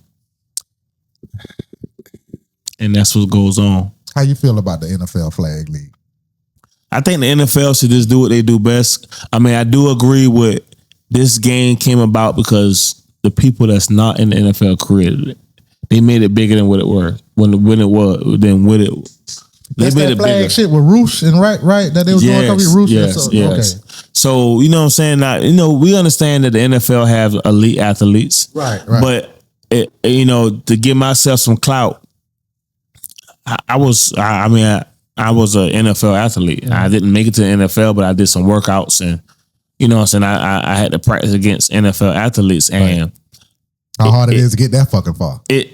and that's what goes on. How you feel about the NFL flag league? I think the NFL should just do what they do best. I mean, I do agree with this game came about because the people that's not in the NFL created it. They made it bigger than what it was. They made it that flag bigger. Shit with Roosh and right that they was doing cover Roosh. Yes. Okay. So you know what I'm saying? Now, you know, we understand that the NFL have elite athletes. Right. But you know, to give myself some clout, I was an NFL athlete. Mm-hmm. I didn't make it to the NFL, but I did some workouts, and you know what I'm saying, I had to practice against NFL athletes, and how hard it is to get that fucking far. It's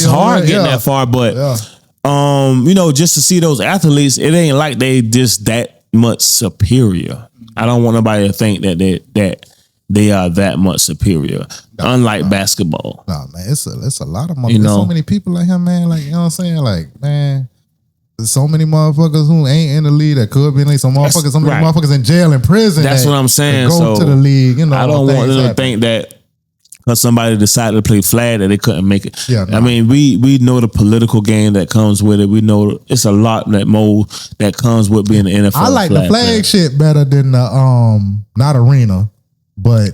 hard getting that far, but you know, just to see those athletes, it ain't like they just that much superior. I don't want nobody to think that they are that much superior. Unlike basketball. Nah, man, it's a lot of motherfuckers. There's so many people like him, man. Like, you know what I'm saying? Like, man, there's so many motherfuckers who ain't in the league that could be in the league. Some many motherfuckers in jail and prison. That's what I'm saying. Go to the league. You know, I don't want them to think that because somebody decided to play flag that they couldn't make it. Yeah, I mean, we know the political game that comes with it. We know it's a lot that comes with being an NFL. I like the flag shit better than the not arena, but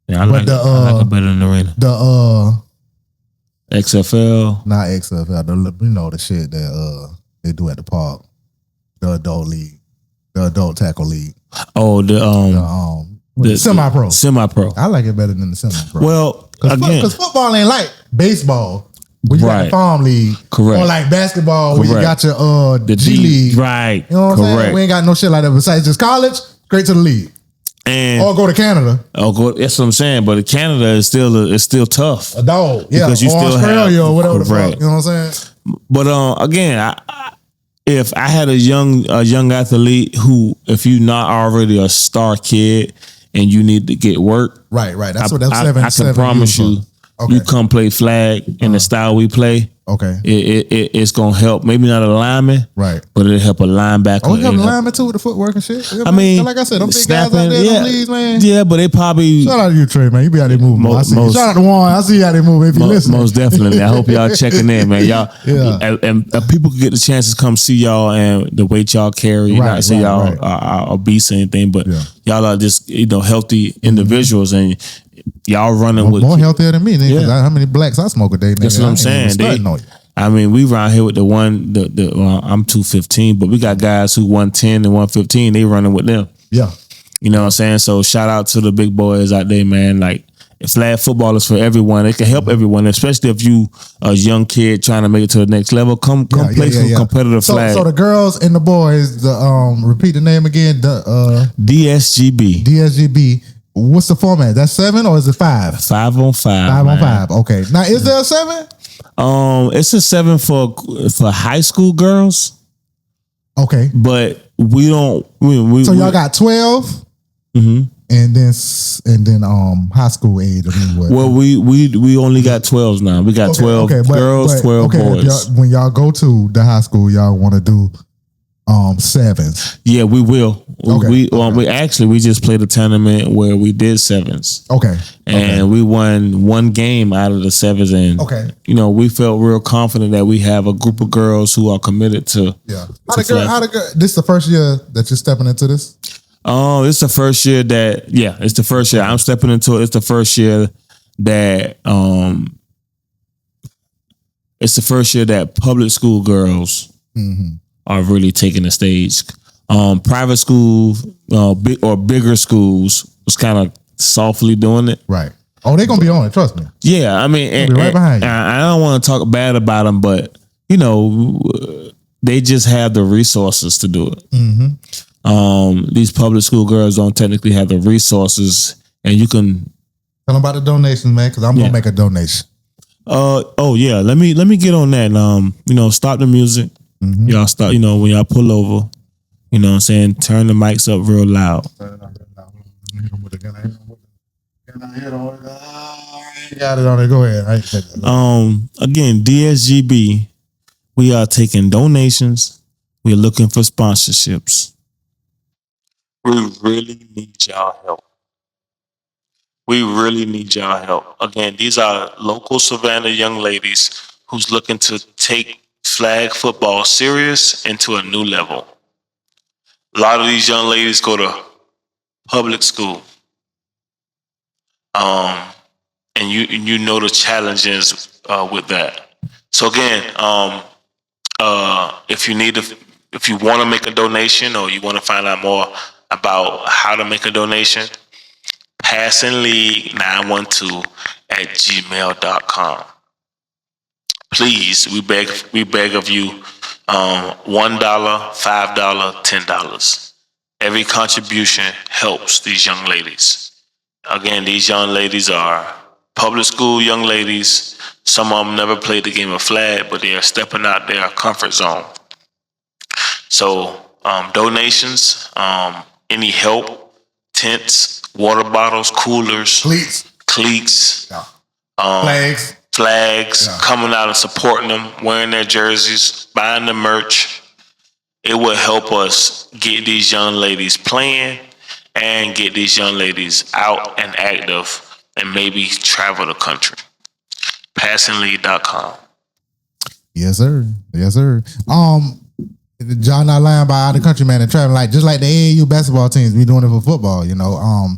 I like it better than the arena. The XFL, not XFL. You know the shit that they do at the park, the adult league, the adult tackle league. Oh, the semi-pro. Semi-pro. I like it better than the semi-pro. Well, because football ain't like baseball. Where you got the farm league. Correct. Or like basketball where you got your the G League. Right. You know what I'm saying? We ain't got no shit like that. Besides just college, straight to the league. Or go to Canada. That's what I'm saying. But Canada is still tough. A dog. Yeah. Because you or still Australia or whatever the correct. fuck. You know what I'm saying? But again, if I had a young athlete who, if you're not already a star kid and you need to get work, right. That's what that's seven. I can promise you, you come play flag in the style we play. Okay, it's gonna help. Maybe not a lineman, right? But it'll help a linebacker. Oh, it help a lineman too with the footwork and shit. I mean, like I said, them big guys out there, them leagues, man. Yeah, but they probably shout out to you, Trey, man. You be out there moving. Shout out to Juan. I see you out there moving. If you listen, most definitely. I hope y'all checking in, man. Y'all, and people can get the chance to come see y'all and the weight y'all carry. Not say y'all are obese or anything, but y'all are just healthy individuals and. Y'all running with more healthier than me, nigga. Yeah. How many blacks I smoke a day, nigga? That's what I'm saying. I mean, we around here with I'm 215, but we got guys who 110 and 115. They running with them. Yeah, you know what I'm saying. So shout out to the big boys out there, man. Like flag football is for everyone. It can help everyone, especially if you a young kid trying to make it to the next level. Come play some competitive flag. So the girls and the boys, repeat the name again. The DSGB. DSGB. What's the format? That's 7 or is it 5? 5 on 5. 5 on 5. Okay. Now, is there a 7? It's a 7 for high school girls. Okay. But we don't. So y'all got 12, and then high school age. Well, we only got 12s now. We got 12 girls, 12 boys. When y'all go to the high school, y'all want to do 7s. Yeah, we will. We just played a tournament where we did 7s. Okay. And we won one game out of the 7s, and we felt real confident that we have a group of girls who are committed to. Yeah. This is the first year that you're stepping into this? It's the first year it's the first year I'm stepping into it. It's the first year that public school girls are really taking the stage. Private schools or bigger schools was kind of softly doing it. Right. Oh, they're going to be on it. Trust me. Yeah. I mean, be right behind you. I don't want to talk bad about them, but they just have the resources to do it. These public school girls don't technically have the resources, and you can tell them about the donations, man, because I'm going to make a donation. Let me get on that. Stop the music. Y'all start, when y'all pull over, you know what I'm saying? Turn the mics up real loud. Got it on it. Go ahead. Again, DSGB, we are taking donations. We're looking for sponsorships. We really need y'all help. Again, these are local Savannah young ladies who's looking to take flag football serious and to a new level. A lot of these young ladies go to public school. And you know the challenges with that. So again, if you want to make a donation or you want to find out more about how to make a donation, passingleague912@gmail.com. Please, we beg of you, $1, $5, $10. Every contribution helps these young ladies. Again, these young ladies are public school young ladies. Some of them never played the game of flag, but they are stepping out their comfort zone. So donations, any help, tents, water bottles, coolers, cleats, Yeah. flags, Yeah. coming out and supporting them, wearing their jerseys, buying the merch. It will help us get these young ladies playing and get these young ladies out and active and maybe travel the country. Passinglead.com. Yes, sir. Yes, sir. John not lying about out of the country, man, and traveling like just like the AAU basketball teams. We doing it for football, you know.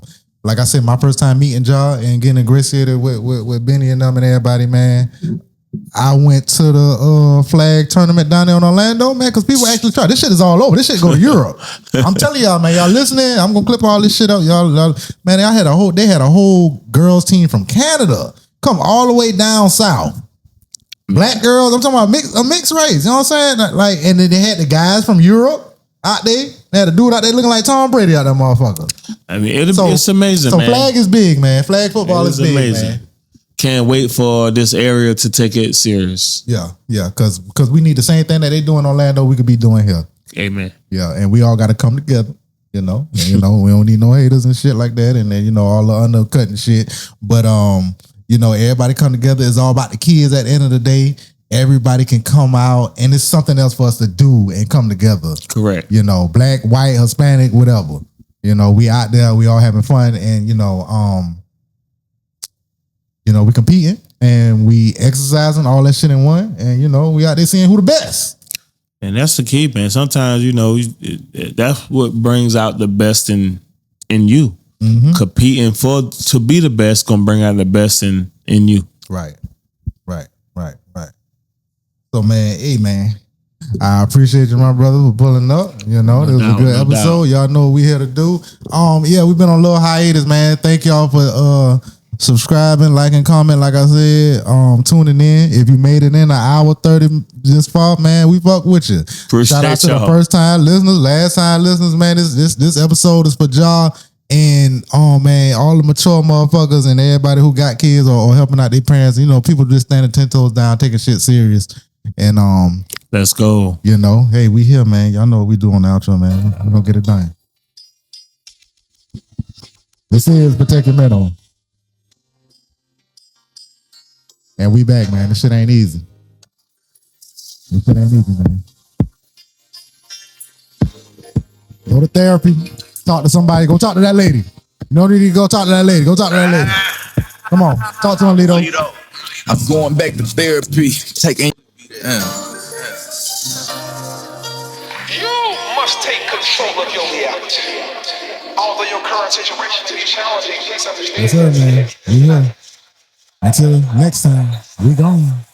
Like I said, my first time meeting Jaha and getting ingratiated with Benny and them and everybody, man. I went to the flag tournament down there in Orlando, man, because people actually try. This shit is all over. This shit go to Europe. I'm telling y'all, man. Y'all listening? I'm gonna clip all this shit up, y'all. Man, they had a whole girls team from Canada come all the way down south. Black girls. I'm talking about a mixed race. You know what I'm saying? Like, and then they had the guys from Europe out there. They had a dude out there looking like Tom Brady out there, motherfucker. I mean, it's amazing, so man. flag is big, man. Flag football is big, amazing. Man. Can't wait for this area to take it serious. Yeah, because we need the same thing that they do in Orlando, we could be doing here. Amen. Yeah, and we all got to come together, you know. And, we don't need no haters and shit like that, and then all the undercutting shit. But everybody come together. It's all about the kids. At the end of the day, everybody can come out, and it's something else for us to do and come together. Correct. Black, white, Hispanic, whatever. We out there, we all having fun, and we competing and we exercising, all that shit in one, and we out there seeing who the best. And that's the key, man. Sometimes that's what brings out the best in you. Mm-hmm. Competing to be the best gonna bring out the best in you. Right. So man, hey man, I appreciate you, my brother, for pulling up. It was a good episode. Y'all know what we here to do. We've been on a little hiatus, man. Thank y'all for subscribing, liking, comment, like I said, tuning in. If you made it in an hour 30 this far, man, we fuck with you. Appreciate Shout out to y'all. the first time listeners, last time listeners, man. This episode is for Jaha and man, all the mature motherfuckers and everybody who got kids or helping out their parents. People just standing 10 toes down, taking shit serious. And let's go. Hey, we here, man. Y'all know what we do on the outro, man. We gonna get it done. This is Protect Your Mental. And we back, man. This shit ain't easy. Man. Go to therapy. Talk to somebody. Go talk to that lady. You don't need to go talk to that lady. Go talk to that lady. Come on. Talk to him, Lito. I'm going back to therapy. Taking. You must take control of your reality. Although your current situation may be challenging, please understand. Yes, sir, man. We here. Until next time, we gone.